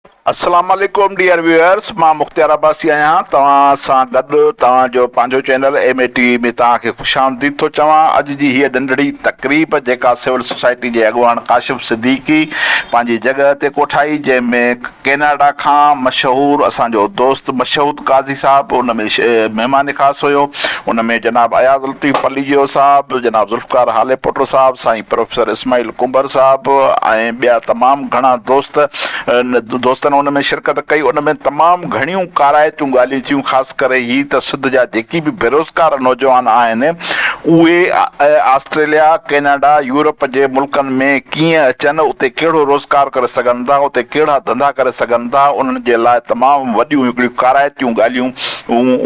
अस्सलाम वालेकुम dear viewers, मां मुख्तियार अब्बासी आहियां तव्हां सां गॾु तव्हांजो पंहिंजो चैनल MATV में तव्हांखे ख़ुशि आमदीद थो चवां। अॼु जी हीअ नंढड़ी तक़रीब जेका सिविल सोसाइटी जे अॻुवान काशिफ़ सिद्दीकी पंहिंजी जॻह ते कोठाई, जंहिंमें कैनेडा खां मशहूरु असांजो दोस्त मशहूद काज़ी साहब उन में महिमान ख़ासि हुयो। उन में जनाब अयाज़ लतीफ़ पलीजियो साहब, जनाब ज़ुल्फ़कार हाले पुट साहब, साईं प्रोफेसर इस्माइल कुंबर साहब ऐं ॿिया तमामु घणा दोस्तनि उन में शिरकत कई। उन में तमामु घणियूं काराइतियूं ॻाल्हियूं थियूं, ख़ासि करे हीअ त सिंध जा जेकी बि बेरोज़गार नौजवान आहिनि उहे ऑस्ट्रेलिया, कैनेडा, यूरोप जे मुल्कनि में कीअं अचनि, उते कहिड़ो रोज़गार करे सघनि था, उते कहिड़ा धंधा करे सघनि था, उन्हनि जे लाइ तमामु वॾियूं हिकिड़ियूं काराइतियूं ॻाल्हियूं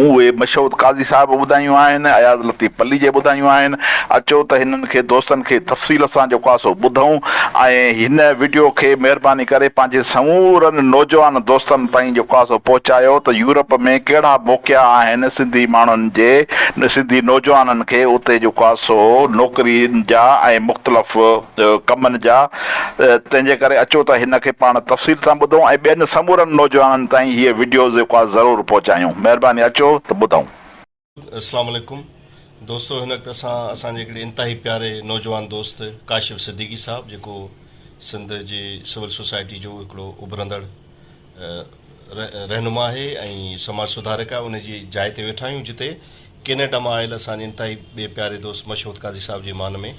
उहे मशहूद काज़ी साहिब ॿुधायूं आहिनि, अयाज़ लतीफ़ पली जे ॿुधायूं आहिनि। अचो त हिननि खे दोस्तनि खे तफ़सील सां जेको आहे सो ॿुधूं ऐं हिन वीडियो खे महिरबानी करे पंहिंजे समूरनि नौजवान दोस्तनि ताईं जेको आहे सो पहुचायो त यूरोप में कहिड़ा मौक़िया आहिनि सिंधी माण्हुनि जे, सिंधी नौजवाननि खे उते जेको आहे सो नौकिरियुनि जा ऐं मुख़्तलिफ़ कमनि जा। तंहिंजे करे अचो त हिन खे पाण तफ़सील सां ॿुधूं ऐं ॿियनि समूरनि नौजवाननि ताईं हीअ वीडियो जेको आहे ज़रूरु पहुचायूं। महिरबानी, अचो त ॿुधूं। अस्सलाम वालेकुम दोस्तों, हिन वक़्तु असांजे हिकिड़े इंतहाई प्यारे नौजवान दोस्त काशिफ़ सिद्दीकी साहब, जेको सिंध जे सिविल सोसाइटी जो हिकिड़ो उभरंदड़ रहनुमा आहे ऐं समाज सुधारक आहे, उनजी जाइ ते वेठा आहियूं जिते कैनेडा मां आयल असांजे इंतहाई ॿिए प्यारे दोस्त मशहूद काज़ी साहब जे मान में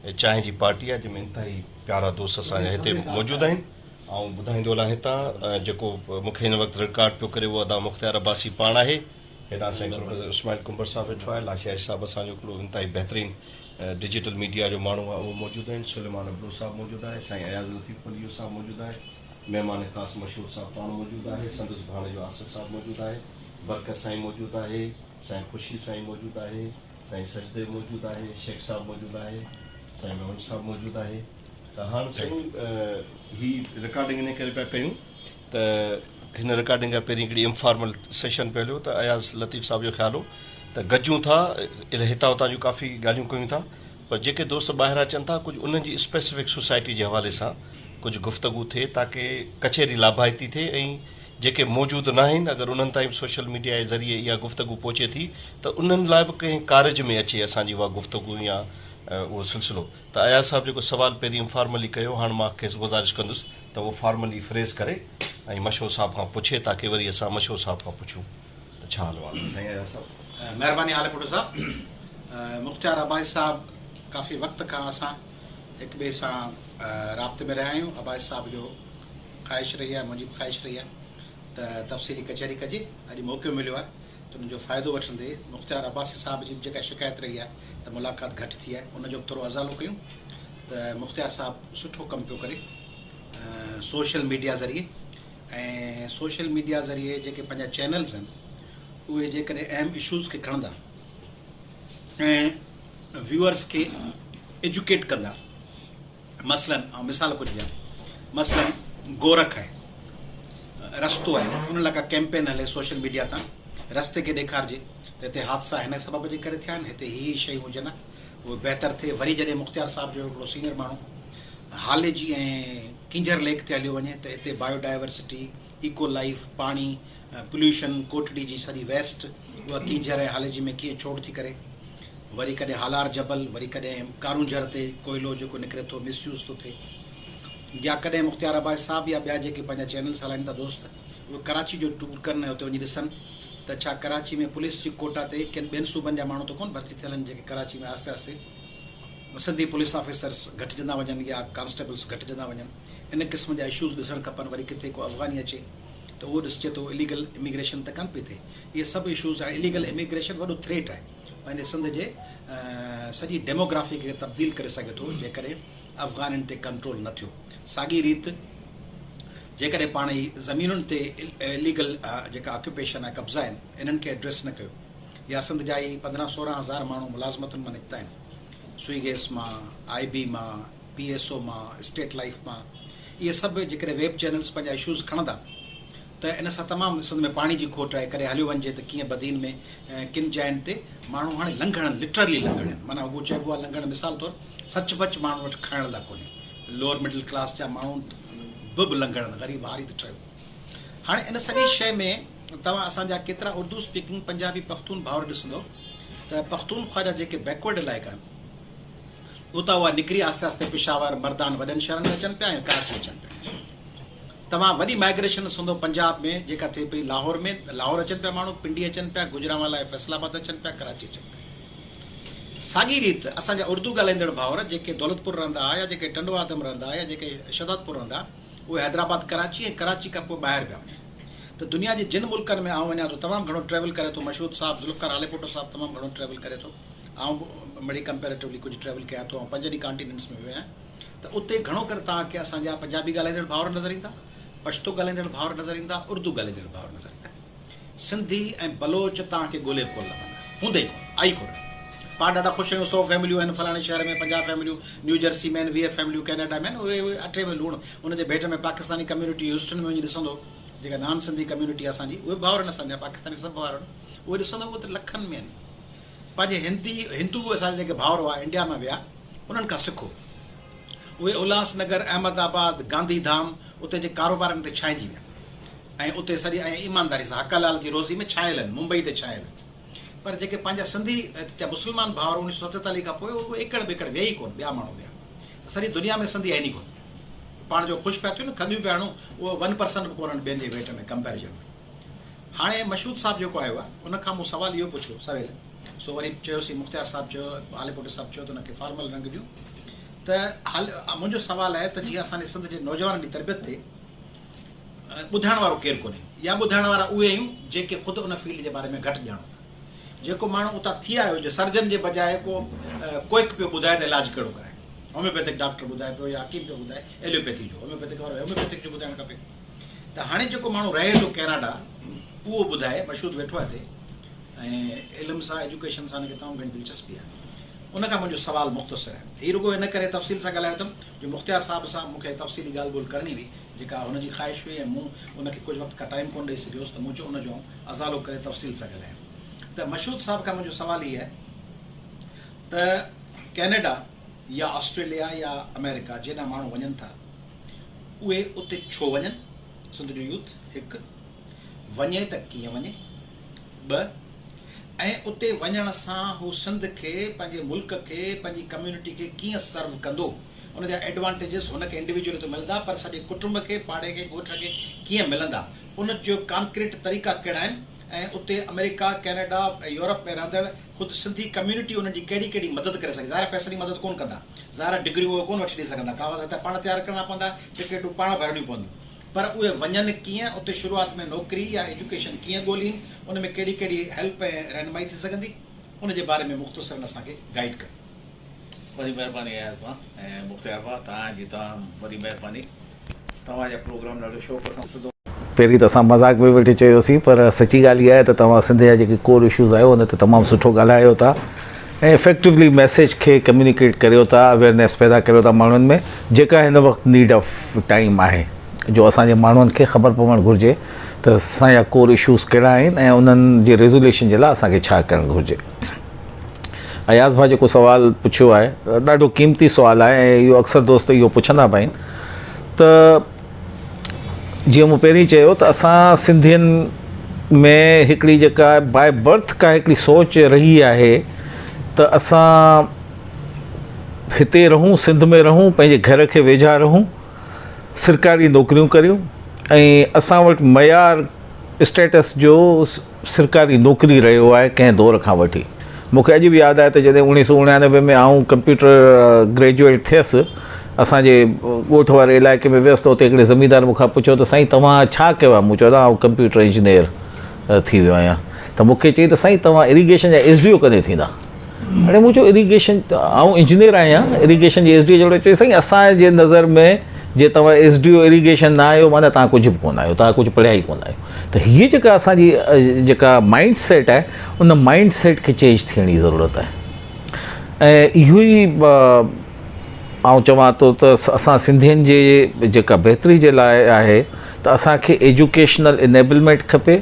चांहि जी पार्टी आहे, जंहिंमें इंतहाई प्यारा दोस्त असांजा हिते मौजूदु आहिनि। ऐं ॿुधाईंदो हलां हितां जेको मूंखे हिन वक़्तु रिकॉर्ड पियो करे उहो अदा मुख्तियार अब्बासी पाण आहे। हेॾां साईं प्रोफेसर इस्माइल कुंबर साहब वेठो आहे, लाशिया साहब असांजो हिकिड़ो इंतहाई बहितरीनु डिजिटल मीडिया जो माण्हू आहे, उहो मौजूदु आहिनि। सुलेमान अब्दुल साहब मौजूदु आहे, साईं अयाज़ लतीफ़ पलीजियो साहब मौजूदु आहे, महिमान ख़ासि मशहूर साहब पाण मौजूदु आहे, संदसि भाणे जो आसिफ़ साहब मौजूदु आहे, बरकत साईं मौजूदु आहे, साईं ख़ुशी साईं मौजूदु आहे, साईं सजदे मौजूदु आहे, शेख साहब मौजूदु आहे, साईं मोहन साहब मौजूदु आहे। त हाणे साईं ही रिकॉर्डिंग इन करे पिया कयूं त हिन रिकॉर्डिंग खां पहिरीं हिकिड़ी इंफॉर्मल सेशन पियो हलियो त अयाज़ लतीफ़ साहब जो ख़्यालु हो त गजूं था, हितां हुतां जूं काफ़ी ॻाल्हियूं कयूं था, पर जेके दोस्त ॿाहिरां अचनि था कुझु उन्हनि जी स्पेसिफिक सोसाइटी जे हवाले सां कुझु गुफ़्तगू थिए ताकी कचहरी लाभाइती थिए, ऐं जेके मौजूदु न आहिनि अगरि उन्हनि ताईं सोशल मीडिया जे ज़रिए इहा गुफ़्तगू पहुचे थी त उन्हनि लाइ बि कंहिं कारज में अचे असांजी उहा गुफ़्तगू या उहो सिलसिलो। त अयाज़ साहब जेको सुवालु पहिरीं इंफॉर्मली कयो, हाणे मां खेसि गुज़ारिश कंदुसि त उहो फॉर्मली फ्रेज़ करे ऐं मशहूर साहब खां पुछे ताकी वरी असां मशहूर साहब खां पुछूं त छा हाल आहे। साईं अयाज़ साहब। महिरबानी हाले पुट साहब। मुख्तियार अब्बासी साहब काफ़ी वक़्त खां असां हिक ॿिए सां राब्ते में रहिया आहियूं। अब्बासी साहब जो ख़्वाहिश रही आहे, मुंहिंजी बि ख़्वाहिश रही आहे त तफ़सीली कचहरी कजे। अॼु मौक़ो मिलियो आहे त उनजो फ़ाइदो वठंदे मुख्तियार अब्बासी साहब जी जेका शिकायत रही आहे त मुलाक़ात घटि थी आहे, उनजो बि थोरो अज़ालो कयूं त मुख्तियार साहब सुठो कमु पियो करे सोशल मीडिया ज़रिए, ऐं सोशल मीडिया ज़रिए जेके पंहिंजा चैनल्स आहिनि उहे जेकॾहिं अहम इशूज़ खे खणंदा ऐं व्यूअर्स खे एजुकेट कंदा, मसलन ऐं मिसाल कुझु ॾियां, मसलन गोरख आहे, रस्तो आहे, उन लाइ का कैंपेन हले सोशल मीडिया तां, रस्ते खे ॾेखारिजे त हिते हादसा हिन सबब जे करे थिया आहिनि, हिते हीअ शयूं हुजनि उहे बहितर थिए। वरी जॾहिं मुख्तियार साहब जो हिकिड़ो सीनियर माण्हू हाले जी ऐं किंजर लेक ते हलियो वञे त हिते बायोडाइवर्सिटी, इको लाइफ, पाणी, पोल्यूशन, कोटड़ी जी सॼी वेस्ट उहा किंजर ऐं हाले जी में कीअं छोड़ थी करे, वरी कॾहिं हालार जबल, वरी कॾहिं कारूंझर ते कोयलो जेको निकिरे थो मिसयूज़ थो थिए, या कॾहिं मुख्तियार अब्बासी साहब या ॿिया जेके पंहिंजा चैनल्स हलाइनि था दोस्त उहे कराची जो टूर कनि, हुते वञी ॾिसनि त छा कराची में पुलिस जी कोटा ते किन ॿियनि सूबनि जा माण्हू त कोन भर्ती थियल आहिनि जेके कराची में आहिस्ते आहिस्ते सिंधी पुलिस ऑफिसर्स घटिजंदा वञनि या कांस्टेबल्स घटिजंदा वञनि, इन क़िस्म जा इशूज़ ॾिसणु खपनि। वरी किथे को अफ़गानी अचे त उहो ॾिसजे थो इलीगल इमिग्रेशन त कोन पई थिए, इहे सभु इशूज़ आहे। इलीगल इमिग्रेशन वॾो थ्रेट आहे पंहिंजे सिंध जे सॼी डेमोग्राफी खे तब्दील करे सघे थो जेकॾहिं अफ़गाननि ते कंट्रोल न थियो। साॻी रीति जेकॾहिं पाण ई ज़मीनुनि ते इलीगल जेका ऑक्यूपेशन आहे, कब्ज़ा आहिनि, इन्हनि खे एड्रेस न कयो, या सिंध जा ई 15-16 हज़ार माण्हू मुलाज़मतुनि मां निकिता आहिनि, स्विगेस मां, IB मां, PSO मां, स्टेट लाइफ मां, इहे सभु जेकॾहिं वेब चैनल्स पंहिंजा इशूज़ खणंदा त इन सां तमामु सिंध में पाणी जी खोट आहे। कॾहिं हलियो वञिजे त कीअं बदीन में किन जाइनि ते माण्हू हाणे लंघण, लिटरली लंघण आहिनि, माना उहो चइबो आहे लंघण, मिसाल तौरु सचपच माण्हू वटि खाइण लाइ कोन्हे, लोअर मिडिल क्लास जा माण्हू बि लंघण, ग़रीब हारी त ठहियो। हाणे इन सॼी शइ में तव्हां असांजा केतिरा उर्दू स्पीकिंग पंजाबी पख्तून भाउर ॾिसंदो त पख्तूनख्वा जा जेके बैकवर्ड इलाइक़ा आहिनि उतां उहा निकिरी आस्ते आस्ते पेशावर मर्दान वॾनि शहरनि में अचनि पिया ऐं कराची अचनि पिया। तव्हां वॾी माइग्रेशन ॾिसंदो पंजाब में जेका थिए पई लाहौर में, लाहौर अचनि पिया माण्हू, पिंडी अचनि पिया, गुजरांवाला ऐं फैसलाबाद अचनि पिया, कराची अचनि पिया। साॻी रीति असांजा उर्दू ॻाल्हाईंदड़ भाउर जेके दौलतपुर रहंदा हुआ या जेके टंडो आदम रहंदा या जेके शहदादपुर रहंदा, उहे हैदराबाद कराची ऐं कराची खां पोइ ॿाहिरि पिया वञनि। त दुनिया जे जिन मुल्कनि में आउं वञा थो तमामु घणो ट्रैवल करे थो, मशहूद साहब ज़ुल्फ़िकार आलेपोटो साहब तमामु घणो ट्रैवल करे थो, आउं बड़ी कंपेरेटिवली कुझु ट्रैवल कया थो, ऐं 5 कॉन्टिनेंट्स में वियो आहियां। त उते घणो करे तव्हांखे असांजा पंजाबी ॻाल्हाईंदड़ भाउर नज़र ईंदा, पश्तो ॻाल्हाईंदड़ भाउर नज़र ईंदा, उर्दू ॻाल्हाईंदड़ भाउर नज़र ईंदा। सिंधी ऐं बलोच तव्हांखे ॻोल्हे कोन लॻंदा, हूंदे ई कोन, आई कोन। पाण ॾाढा ख़ुशि आहियूं 100 फैमिलियूं आहिनि फलाणे शहर में, 50 फैमिलियूं न्यू जर्सी में आहिनि, 20 फैमिलियूं कैनेडा में आहिनि, उहे 8 में लूण। उनजे भेट में पाकिस्तानी कम्यूनिटी ह्यूस्टन में वञी ॾिसंदो, जेका नॉन सिंधी कम्यूनिटी असांजी, उहे भाउर आहिनि असांजा पाकिस्तानी सभु भाउर आहिनि, उहे ॾिसंदो उहे त लखनि में आहिनि। पंहिंजे हिंदू असांजा जेके भाउर हुआ इंडिया में विया, उन्हनि खां सिखो। उहे उल्हासनगर, अहमदाबाद, गांधीधाम, उते जे कारोबारनि ते छांइजी विया ऐं उते सॼी ऐं ईमानदारी सां हक़लाल जी रोज़ी में छायल आहिनि, मुंबई ते छायल आहिनि। पर जेके पंहिंजा सिंधी जा मुस्लमान भाउर 1947 खां पोइ उहे एकड़ बेकड़ विया ई कोन, ॿिया माण्हू विया। सॼी दुनिया में सिंधी आहिनि ई कोन। पाण जो ख़ुशि पिया थियो न, खंदियूं पिया हणूं, उहो 1% बि कोन्हनि ॿियनि जे वेट में कंपेरिजन में। हाणे मशहूद साहब जेको आयो आहे उनखां मूं सुवालु इहो पुछियो सवेल, सो वरी चयोसीं मुख़्तियार साहब चयो, आलेपोटे साहब चयो त हुनखे फॉर्मल रंग ॾियो। त हाल मुंहिंजो सुवालु आहे त जीअं असांजे सिंध जे नौजवाननि जी तरबियत ते ॿुधाइण वारो केरु कोन्हे, या ॿुधाइण वारा उहे आहियूं जेके ख़ुदि उन फील्ड जे बारे में घटि ॼाणो। जेको माण्हू उतां थी आयो, जो सर्जन जे बजाए कोइक पियो ॿुधाए त इलाजु कहिड़ो कराए, होम्योपैथिक डॉक्टर ॿुधाए पियो या हकीम पियो ॿुधाए एलोपैथी जो, होम्योपैथिक जो ॿुधाइणु खपे। त हाणे जेको माण्हू रहे थो कैनेडा, उहो ॿुधाए, मशहूद वेठो आहे हिते ऐं इल्म सां एजुकेशन सां हुनखे तमामु घणी दिलचस्पी आहे। उनखां मुंहिंजो सुवालु मुख़्तसिर आहे, हीउ रुॻो इन करे तफ़सील सां ॻाल्हायो अथमि जो मुख़्तियार साहब सां मूंखे तफ़सीली ॻाल्हि ॿोल करणी हुई, जेका हुनजी ख़्वाहिश हुई ऐं मूं उनखे कुझु वक़्तु खां टाइम कोन ॾेई सघियोसि, त मूं चयो उनजो अज़ालो करे तफ़सील सां ॻाल्हायां। त मशहूद साहब खां मुंहिंजो सुवालु इहो आहे त कैनेडा या ऑस्ट्रेलिया या अमेरिका जेॾा माण्हू वञनि था, उहे उते छो वञनि? सिंध जो यूथ, हिकु वञे त कीअं वञे, ॿ ऐं उते वञण सां हू सिंध खे, पंहिंजे मुल्क खे, पंहिंजी कम्यूनिटी खे कीअं सर्व कंदो, उनजा एडवांटेजिस हुनखे इंडिविजुअल ते मिलंदा, पर सॼे कुटुंब खे, पाड़े खे, ॻोठ खे कीअं मिलंदा, उनजो कॉन्क्रीट तरीक़ा कहिड़ा आहिनि। ऐं उते अमेरिका, कैनेडा, यूरोप में रहंदड़ ख़ुदि सिंधी कम्यूनिटी उन्हनि जी कहिड़ी कहिड़ी मदद करे सघे। ज़ाहिर पैसे जी मदद कोन कंदा, ज़ाहिर डिग्रियूं उहे कोन वठी ॾेई सघंदा, कागज़ त पाण तयारु करणा पवंदा, टिकेटूं पाण भरणियूं पवंदियूं, पर उहे वञनि कीअं, उते शुरूआत में नौकिरी या एजुकेशन कीअं ॻोल्हीनि, उन में कहिड़ी कहिड़ी हेल्प ऐं रहनुमाई थी सघंदी, उनजे बारे में मुख़्तसिर असांखे गाइड कयो। वॾी महिरबानी आहे मां ऐं मुख़्तियार भाउ तव्हांजी, वॾी महिरबानी। तव्हांजा प्रोग्राम ॾाढो शौक़ु सां ॾिसंदो। पहिरीं त असां मज़ाक में वेठे चयोसीं, पर सची ॻाल्हि इहा आहे त तव्हां सिंध जा जेके कोर इशूज़ आहियो उन ते तमामु सुठो ॻाल्हायो था ऐं इफेक्टिवली मैसेज खे कम्युनिकेट करियो था, अवेयरनेस पैदा करियो था माण्हुनि में, जेका हिन वक़्तु नीड ऑफ टाइम आहे, जो असांजे माण्हुनि खे ख़बर पवणु घुरिजे त असांजा कोर इशूज़ कहिड़ा आहिनि ऐं उन्हनि जे रेज़ोल्यूशन जे लाइ असांखे छा करणु घुरिजे। अयाज़ भाउ जेको सुवालु पुछियो आहे ॾाढो क़ीमती सुवालु आहे ऐं इहो अक्सर दोस्त इहो पुछंदा बि आहिनि। त जीअं मूं पहिरीं चयो त असां सिंधियुनि में हिकिड़ी जेका बाय बर्थ का हिकिड़ी सोच रही आहे त असां हिते रहूं, सिंध में रहूं, पंहिंजे घर खे वेझा रहूं, सरकारी नौकरियूं करियूं ऐं असां वटि मयार स्टेटस जो सरकारी नौकरी रहियो आहे कंहिं दौर खां वठी। मूंखे अॼु बि यादि आहे त जॾहिं 1999 में आऊं कंप्यूटर ग्रेजुएट थियसि, असांजे ॻोठ वारे इलाइक़े में वियसि त उते हिकिड़े ज़मीनदार मूंखां पुछियो त साईं तव्हां छा कयो आहे? मूं चयो त आउं कंप्यूटर इंजीनियर थी वियो आहियां। त मूंखे चई त साईं तव्हां इरीगेशन जा SDO कॾहिं थींदा? हाणे मूं चयो इरीगेशन, आउं इंजीनियर आहियां, इरीगेशन जी SDO जोड़े। चई साईं असांजे नज़र में जे तव्हां SDO इरीगेशन न आहियो माना तव्हां कुझु बि कोन आहियो, तव्हां कुझु पढ़िया ई कोन आहियो। त हीअ जेका असांजी जेका माइंड सेट आहे उन माइंड सेट खे चेंज थियण जी ज़रूरत आहे ऐं इहो ई आउं चवां थो त असां सिंधियुनि जे जेका बहितरी जे लाइ आहे त असांखे एजुकेशनल इनेबलमेंट खपे,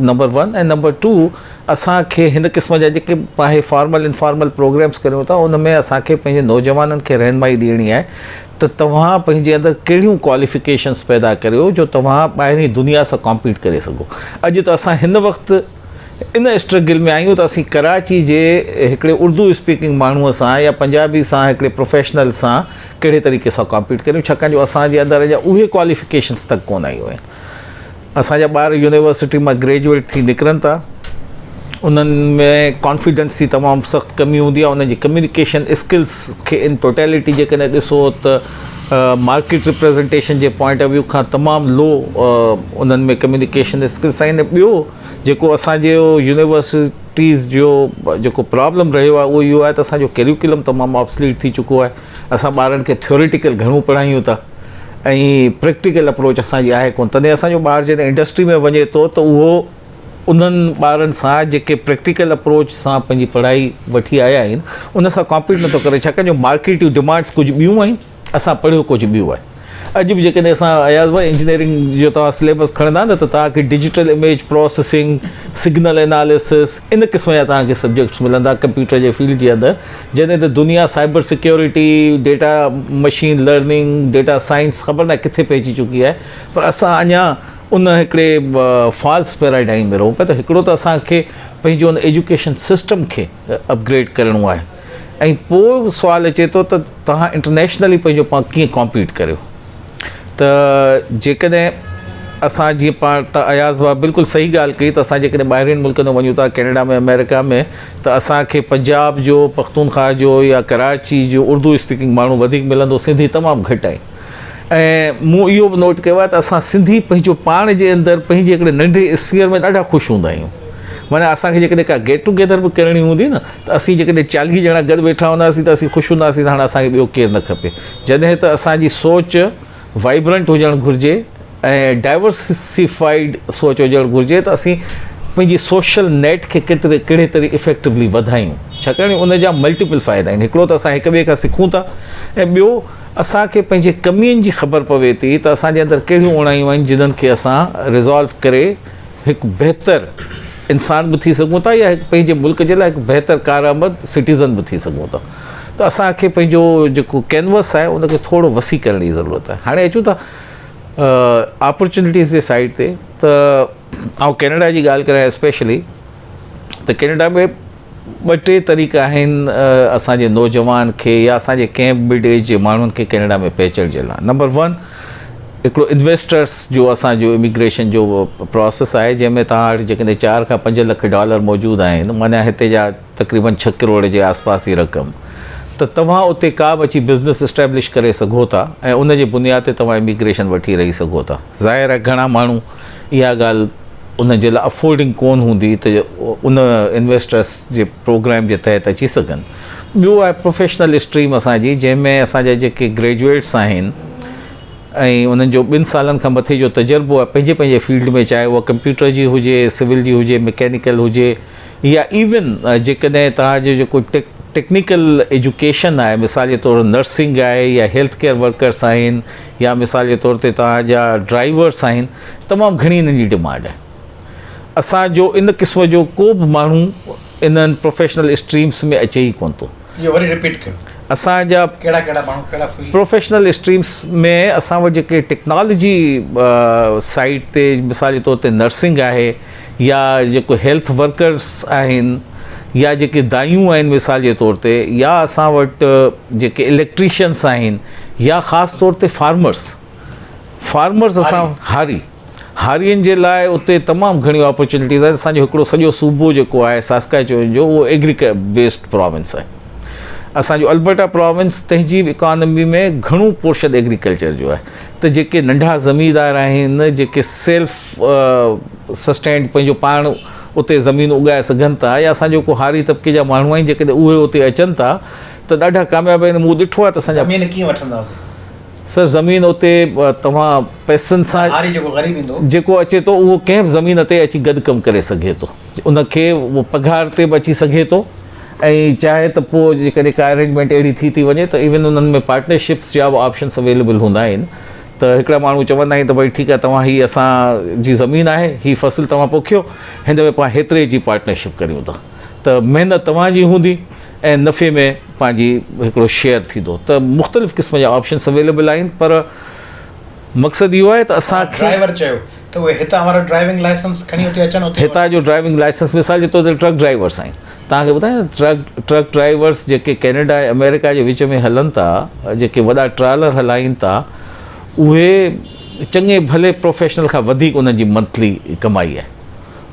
नंबर 1 ऐं नंबर 2 असांखे हिन क़िस्म जा जेके पाण फॉर्मल इनफॉर्मल प्रोग्राम्स करियूं था उन में असांखे पंहिंजे नौजवाननि खे रहनुमाई ॾियणी आहे त तव्हां पंहिंजे अंदरि कहिड़ियूं क्वालिफिकेशन्स पैदा करियो जो तव्हां ॿाहिरीं दुनिया सां कॉम्पीट करे सघो। अॼु त असां हिन वक़्तु इन स्ट्रगल में आहियूं त असीं कराची जे हिकिड़े उर्दू स्पीकिंग माण्हूअ सां या पंजाबी सां हिकिड़े प्रोफेशनल सां कहिड़े तरीक़े सां कॉम्पीट करियूं, छाकाणि जो असांजे अंदरि अञा उहे क्वालिफिकेशन्स तक कोन आयूं आहिनि। असांजा ॿार यूनिवर्सिटी मां ग्रेजुएट थी निकिरनि था, उन्हनि में कॉन्फिडेंस जी तमामु सख़्तु कमी हूंदी आहे, उन्हनि जी कम्युनिकेशन स्किल्स खे इन टोटेलिटी जेकॾहिं ॾिसो त market representation J point of view खां तमामु लो उन्हनि में कम्युनिकेशन स्किल्स आहिनि। ॿियो जेको असांजो यूनिवर्सिटीज़ जो जेको प्रॉब्लम रहियो आहे उहो इहो आहे त असांजो करिकुलम तमामु ऑब्सलीट थी चुको आहे। असां ॿारनि खे थ्योरिटिकल घणो पढ़ायूं था ऐं प्रैक्टिकल अप्रोच असांजी आहे कोन। तॾहिं असांजो ॿारु जॾहिं इंडस्ट्री में वञे थो त उहो उन्हनि ॿारनि सां जेके प्रैक्टिकल अप्रोच सां पंहिंजी पढ़ाई वठी आया आहिनि उन सां कॉम्पीट नथो करे, छाकाणि जो मार्केट जूं डिमांड्स कुझु ॿियूं आहिनि, असां पढ़ियो कुझु ॿियो आहे। अॼु बि जेकॾहिं असां आयासीं भाई इंजीनियरिंग जो तव्हां सिलेबस खणंदा न त तव्हांखे digital image processing, signal analysis in क़िस्म जा तव्हांखे सब्जेक्ट्स मिलंदा कंप्यूटर जे फील्ड जे अंदरि, जॾहिं त दुनिया cyber security, data machine learning, data science ख़बर न आहे किथे पहुची चुकी आहे। पर असां अञा उन हिकिड़े फॉल्स पैराडाइम में रहूं पिया। त हिकिड़ो त असांखे पंहिंजो उन एजुकेशन सिस्टम खे अपग्रेड करिणो आहे ऐं पोइ सुवालु अचे थो त तव्हां इंटरनेशनली पंहिंजो पाण कीअं कॉम्पीट करियो। त जेकॾहिं असां जीअं पाण त अयाज़ भाउ बिल्कुलु सही ॻाल्हि कई त असां जेकॾहिं ॿाहिरिनि मुल्कनि में वञूं था, कैनेडा में, अमेरिका में, त असांखे पंजाब जो, पख्तूनख्वा जो या कराची जो उर्दू स्पीकिंग माण्हू वधीक मिलंदो, सिंधी तमामु घटि आहे। ऐं मूं इहो बि नोट कयो आहे त असां सिंधी पंहिंजो पाण जे अंदरि पंहिंजे हिकिड़े नंढे स्फीयर में ॾाढा ख़ुशि हूंदा आहियूं। माना असांखे जेकॾहिं का गेट टुगेदर बि करणी हूंदी न त असीं जेकॾहिं 40 ॼणा गॾु वेठा हूंदासीं त असीं ख़ुशि हूंदासीं त हाणे असांखे ॿियो केरु न खपे। जॾहिं त असांजी सोच वाइब्रेंट हुजणु घुरिजे ऐं डाइवर्सिफाइड सोच हुजणु घुरिजे त असीं पंहिंजी सोशल नेट खे कहिड़े तरह इफेक्टिवली वधायूं, छाकाणि उन जा मल्टीपल फ़ाइदा आहिनि। हिकिड़ो त असां हिक ॿिए खां सिखूं था ऐं ॿियो असांखे पंहिंजे कमियुनि जी ख़बर पवे थी त असांजे अंदरि कहिड़ियूं उणायूं आहिनि जिन्हनि खे असां रिज़ॉल्व करे हिकु बहितर इंसान बि थी सघूं था या हिकु पंहिंजे मुल्क जे लाइ हिकु बहितर कारआमद सिटीज़न बि थी सघूं था। त असांखे पंहिंजो जेको कैनवस आहे उनखे थोरो वसी करण जी ज़रूरत आहे। हाणे अचूं था अपॉर्चुनिटीज़ जे साइड ते, त ऐं कैनेडा जी ॻाल्हि करां स्पेशली त कैनेडा में 2-3 तरीक़ा आहिनि असांजे नौजवान खे या असांजे कंहिं मिड एज जे माण्हुनि खे कैनेडा में पहुचण जे लाइ। नंबर 1 हिकिड़ो इन्वेस्टर्स जो असांजो इमिग्रेशन जो प्रोसेस आहे, जंहिंमें तव्हां वटि जेकॾहिं $4 खां $5 लख मौजूदु आहिनि, माना हिते जा तक़रीबन 6 करोड़ जे आसपास जी रक़म, त तव्हां उते का बि अची बिज़नेस इस्टेब्लिश करे सघो था ऐं उन जे बुनियाद ते तव्हां इमिग्रेशन वठी रही सघो था। ज़ाहिर आहे घणा माण्हू इहा ॻाल्हि उन जे लाइ अफोर्डिंग कोन हूंदी त उन इन्वेस्टर्स जे प्रोग्राम जे तहत अची सघनि। ॿियो आहे प्रोफेशनल स्ट्रीम असांजी, जंहिंमें असांजा जेके ग्रेजुएट्स आहिनि ऐं उन्हनि जो 2 सालनि खां मथे जो तजुर्बो आहे पंहिंजे पंहिंजे फील्ड में, चाहे उहा कंप्यूटर जी हुजे, सिविल जी हुजे, मैकेनिकल हुजे या इवन जेकॾहिं तव्हांजो जेको टेक्निकल एजुकेशन आहे, मिसाल जे तौरु नर्सिंग आहे या हेल्थ केयर वर्कर्स आहिनि या मिसाल जे तौर ते तव्हांजा ड्राइवर्स आहिनि, तमामु घणी इन्हनि जी डिमांड आहे। असांजो इन क़िस्म जो को बि माण्हू इन्हनि प्रोफेशनल स्ट्रीम्स में अचे ई कोन थो। इहो वरी रिपीट कयो, असांजा कहिड़ा माण्हू कहिड़ा फील्ड प्रोफेशनल स्ट्रीम्स में असां वटि जेके टेक्नोलॉजी साइड ते मिसाल जे तौर ते नर्सिंग आहे या जेको हेल्थ वर्कर्स आहिनि या जेके दायूं आहिनि मिसाल जे तौर ते, या असां वटि जेके इलेक्ट्रीशियंस आहिनि या ख़ासि तौर ते फार्मर्स असां हारियुनि जे लाइ उते तमामु घणियूं अपॉर्चुनिटीज़ आहिनि। असांजो हिकिड़ो सॼो सूबो जेको आहे सास्काचुएन जो, उहो बेस्ड प्रोविंस आहे। असांजो अल्बर्टा प्रोविंस तहजीब इकॉनमी में घणो पोर्शन एग्रीकल्चर जो आहे। त जेके नंढा ज़मींदार आहिनि, जेके सेल्फ सस्टेंड पंहिंजो पाण उते ज़मीन उगाए सघनि था, या असांजो को हारी तबिके जा माण्हू आहिनि जेकॾहिं उहे उते अचनि था त ॾाढा कामयाबु आहिनि। मूं ॾिठो आहे त असांजा ज़मीन कीअं वठंदा? सर ज़मीन उते तव्हां पैसनि सां, जेको अचे थो उहो कंहिं बि ज़मीन ते अची गॾु कमु करे सघे थो, उनखे उहो पघार ते बि अची सघे थो ऐं चाहे त पोइ जेकॾहिं का अरेंजमेंट अहिड़ी थी वञे त इवन उन्हनि में पार्टनरशिप्स जा बि ऑप्शन्स अवेलेबल हूंदा आहिनि। त हिकिड़ा माण्हू चवंदा आहिनि त भई ठीकु आहे, तव्हां हीअ असांजी ज़मीन आहे, हीअ फ़सुलु तव्हां पोखियो, हिन में पाण हेतिरे जी पार्टनरशिप करियूं था। त महिनत तव्हांजी हूंदी ऐं नफ़े में पंहिंजी हिकिड़ो शेयर थींदो। त मुख़्तलिफ़ क़िस्म जा ऑप्शन्स अवेलेबल आहिनि, पर मक़सदु इहो आहे त असांखे ड्राइवर चयो त उहे हितां वारो ड्राइविंग लाइसेंस खणी उते अचनि, उते हितां जो ड्राइविंग लाइसेंस मिसाल जे तौर ते ट्रक ड्राइवर्स आहिनि, तव्हांखे ॿुधायां ट्रक ड्राइवर्स जेके कैनेडा ऐं अमेरिका जे विच में हलनि था, जेके वॾा ट्रालर हलाइनि था, उहे चङे भले प्रोफेशनल खां वधीक उन्हनि जी मंथली कमाई आहे।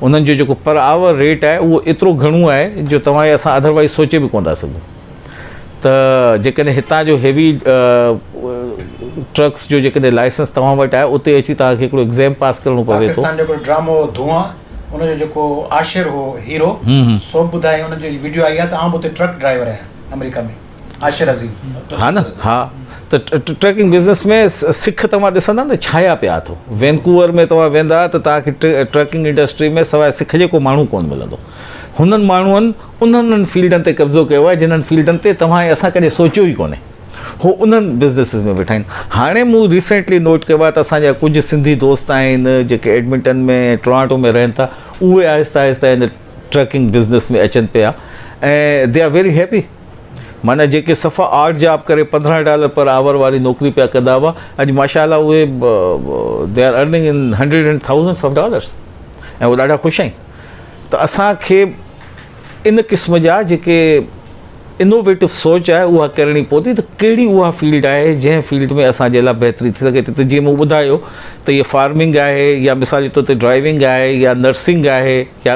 उन्हनि जो जेको पर आवर रेट आहे उहो एतिरो घणो आहे जो तव्हांखे असां अदरवाइज़ सोचे बि कोन था सघूं। त जेकॾहिं हितां जो हेवी ट्रक्स जो जेकॾहिं लाइसेंस तव्हां वटि आहे, उते अची तव्हांखे हिकिड़ो एग्ज़ाम पास करिणो पवे थो। पाकिस्तान जो हिकिड़ो ड्रामो धुआं, उनजो जेको आशिर हो हीरो, सो ॿुधाए हुनजी वीडियो आई आहे त आउं बि उते ट्रक ड्राइवर आहियां अमेरिका में, आशिर अज़ीम। हा न, हा, त ट्रकिंग बिज़नेस में सिख तव्हां ॾिसंदा न छाया पिया थो। वैंकूवर में तव्हां वेंदा त तव्हांखे ट्रकिंग इंडस्ट्री में सवाइ सिख जे को माण्हू कोन मिलंदो। हुननि माण्हुनि उन्हनि फील्डनि ते कब्ज़ो कयो आहे जिन्हनि फील्डनि ते तव्हां असां कॾहिं सोचियो ई कोन्हे। हू उन्हनि बिज़नेसिस में वेठा आहिनि। हाणे मूं रिसेंटली नोट कयो आहे त असांजा कुझु सिंधी दोस्त आहिनि जेके एडमिंटन में टोरांटो में रहनि था, उहे आहिस्ता आहिस्ता हिन ट्रकिंग बिज़नेस में अचनि पिया ऐं दे आर वेरी हैप्पी। माना जेके सफ़ा आर्ट जॉब करे $15 पर आवर वारी नौकिरी पिया कंदा हुआ, अॼु माशाअल्लाह उहे they are earning in $100 and thousands of dollars ऐं उहे ॾाढा ख़ुशि आहिनि। त असांखे इन क़िस्म जा जेके इनोवेटिव सोच आहे उहा करणी पवंदी। त कहिड़ी उहा फील्ड आहे जंहिं फील्ड में असांजे लाइ बहितरी थी सघे थी। त जीअं मूं ॿुधायो त इहा फार्मिंग आहे, या मिसाल जे तौर ते ड्राइविंग आहे, या नर्सिंग आहे, या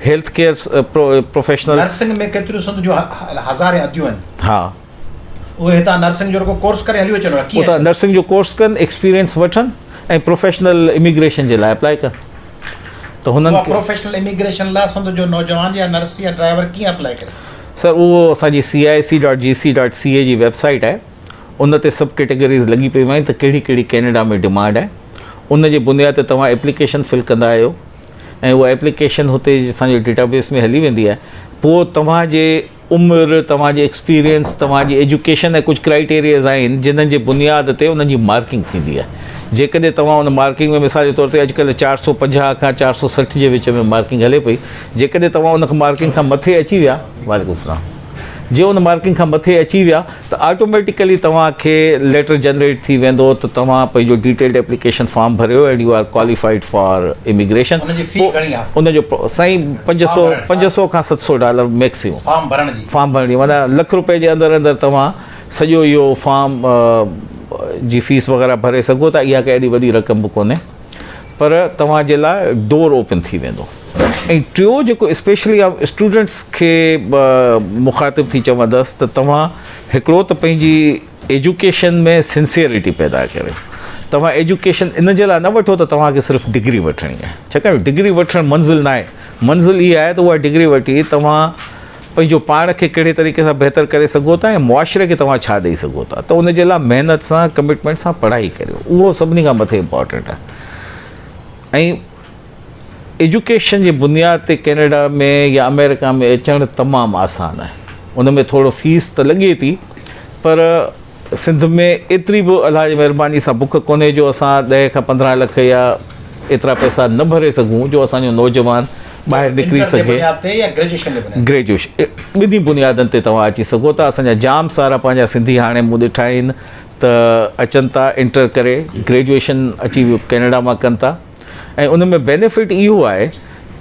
हेल्थ केयर प्रोफेशनल। नर्सिंग में केतिरियूं संद जो हज़ारे अदियूं आहिनि। हा, उहे हितां नर्सिंग जो कोर्स करे हली अचनि, उतां नर्सिंग जो कोर्स कनि, एक्सपीरियंस वठनि ऐं प्रोफेशनल इमिग्रेशन जे लाइ अप्लाई कनि। त हुननि प्रोफेशनल इमिग्रेशन लाइ संद जो नौजवान या नर्स या ड्राइवर कीअं अप्लाई करे? सर, उहो असांजी CIC.gc.ca जी वेबसाइट आहे, उन ते सभु कैटेगरीज़ लॻी पियूं आहिनि त कहिड़ी कहिड़ी कैनेडा में डिमांड आहे। उन जे बुनियाद ते तव्हां एप्लीकेशन फिल कंदा आहियो ऐं उहा एप्लीकेशन हुते असांजे डेटाबेस में हली वेंदी आहे। पोइ तव्हांजे उमिरि, तव्हांजी एक्सपीरियंस, तव्हांजी एजुकेशन ऐं कुझु क्राइटेरियाज़ आहिनि जिन्हनि जे बुनियाद ते उन्हनि जी मार्किंग थींदी आहे। जेकॾहिं तव्हां उन मार्किंग में मिसाल जे तौर ते अॼुकल्ह 450 खां 460 जे विच में मार्किंग हले पई, जेकॾहिं तव्हां उन मार्किंग खां मथे अची विया, वालेकुम सलाम, जे उन मार्किंग खां मथे अची विया त ऑटोमेटिकली तव्हांखे लेटर जनरेट थी वेंदो त तव्हां पंहिंजो डिटेल्ड एप्लीकेशन फॉर्म भरियो and you are qualified for immigration. उनजो साईं $500 खां $700 मैक्सिमम फॉर्म भरणी, माना ₹1,00,000 जे अंदरि अंदरि तव्हां सॼो इहो फॉर्म जी फीस वग़ैरह भरे सघो था। इहा का एॾी वॾी रक़म बि कोन्हे, पर तव्हांजे लाइ डोर ओपन थी वेंदो। ऐं टियों जेको स्पेशली स्टूडेंट्स खे मुखातिब थी चवंदसि त तव्हां हिकिड़ो त पंहिंजी एजुकेशन में सिंसियरिटी पैदा करे। तव्हां एजुकेशन इन जे लाइ न वठो त तव्हांखे सिर्फ़ु डिग्री वठणी आहे, छाकाणि डिग्री वठणु मंज़िल न आहे। मंज़िल इहा आहे त उहा डिग्री वठी तव्हां पंहिंजो पाण खे कहिड़े तरीक़े सां बहितर करे सघो था ऐं मुआशिरे खे तव्हां छा ॾेई सघो था। त उन जे लाइ महिनत सां, कमिटमेंट सां पढ़ाई करियो, उहो सभिनी खां मथे इम्पॉर्टेंट आहे। ऐं एजुकेशन जे बुनियाद ते कैनेडा में या अमेरिका में अचणु तमामु आसानु आहे। उन में थोरो फीस त लॻे थी, पर सिंध में एतिरी बि अलाह जी महिरबानी सां बुख कोन्हे जो असां 10 खां 15 लख या एतिरा पैसा न भरे सघूं जो असांजो नौजवान ॿाहिरि निकिरी सघे। ग्रेजुएशन ॿिन्ही बुनियादनि ते तव्हां अची सघो था। असांजा जाम सारा पंहिंजा सिंधी हाणे मूं ॾिठा आहिनि त अचनि था, इंटर करे ग्रेजुएशन अची कैनेडा मां कनि था। ऐं उन में बेनिफिट इहो आहे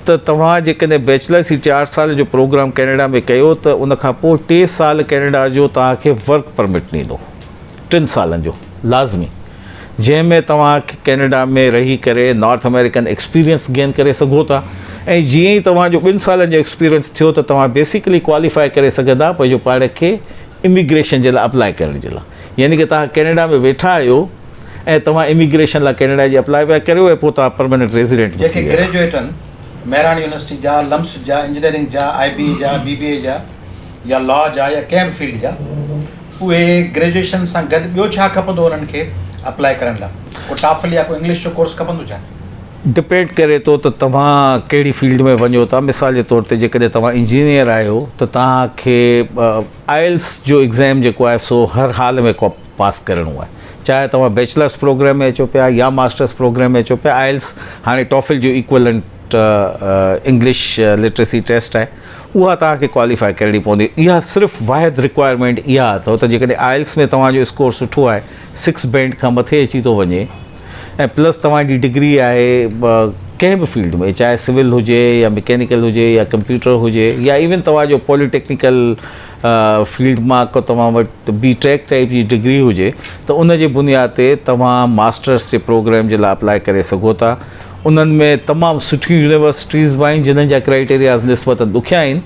त तव्हां जेकॾहिं बैचलर्स 4 साल जो प्रोग्राम कैनेडा में कयो त उन खां पोइ 3 साल कैनेडा जो तव्हांखे वर्क परमिट ॾींदो, 3 सालनि जो लाज़मी, जंहिंमें तव्हां कैनेडा में रही करे नॉर्थ अमेरिकन एक्सपीरियंस गेन करे सघो था। ऐं जीअं ई तव्हांजो 2 सालनि जो एक्सपीरियंस थियो त तव्हां बेसिकली क्वालिफाई करे सघंदा पंहिंजो पाण खे इमिग्रेशन जे लाइ अप्लाई करण जे लाइ। यानी कि तव्हां कैनेडा में वेठा आहियो ऐं तव्हां इमिग्रेशन लाइ कैनेडा जी अप्लाई पिया करियो ऐं पोइ तव्हां परमानेंट रेज़िडेंट बि थी विया। ग्रेजुएट आहिनि मेहरान यूनिवर्सिटी जा, लम्स जा, इंजीनियरिंग जा, IB जा, BBA जा, या लॉ जा, या कंहिं बि फील्ड जा, उहे ग्रेजुएशन सां गॾु ॿियो छा खपंदो उन्हनि खे अप्लाई करण लाइ? को टॉफल या को इंग्लिश जो कोर्स खपंदो छा? डिपेंड करे थो त तव्हां कहिड़ी फील्ड में वञो था। मिसाल जे तौर ते जेकॾहिं तव्हां इंजीनियर आहियो त तव्हांखे IELTS जो एग्ज़ाम जेको आहे सो हर हाल में पास करिणो आहे, चाहे तव्हां बैचलर्स प्रोग्राम में अचो पिया या मास्टर्स प्रोग्राम में अचो पिया। IELTS हाणे टॉफिल जो इक्वलेंट इंग्लिश लिटरेसी टेस्ट आहे उहा तव्हांखे क्वालिफाई करणी पवंदी। इहा सिर्फ़ु वाहिद रिक्वायरमेंट इहा अथव त जेकॾहिं आइल्स में तव्हांजो स्कोर सुठो आहे 6 बैंड खां मथे अची थो वञे ऐं प्लस तव्हांजी डिग्री आहे कंहिं बि फील्ड में, चाहे सिविल हुजे या मैकेनिकल हुजे या कंप्यूटर हुजे या इवन तव्हांजो पॉलिटेक्निकल फील्ड मां को तव्हां वटि B.Tech टाइप जी डिग्री हुजे त उन जे बुनियाद ते तव्हां मास्टर्स जे प्रोग्राम जे लाइ अप्लाई करे सघो था। उन्हनि में तमामु सुठियूं यूनिवर्सिटीज़ बि आहिनि जिन्हनि जा क्राइटेरियाज़ निस्बतन ॾुखिया आहिनि,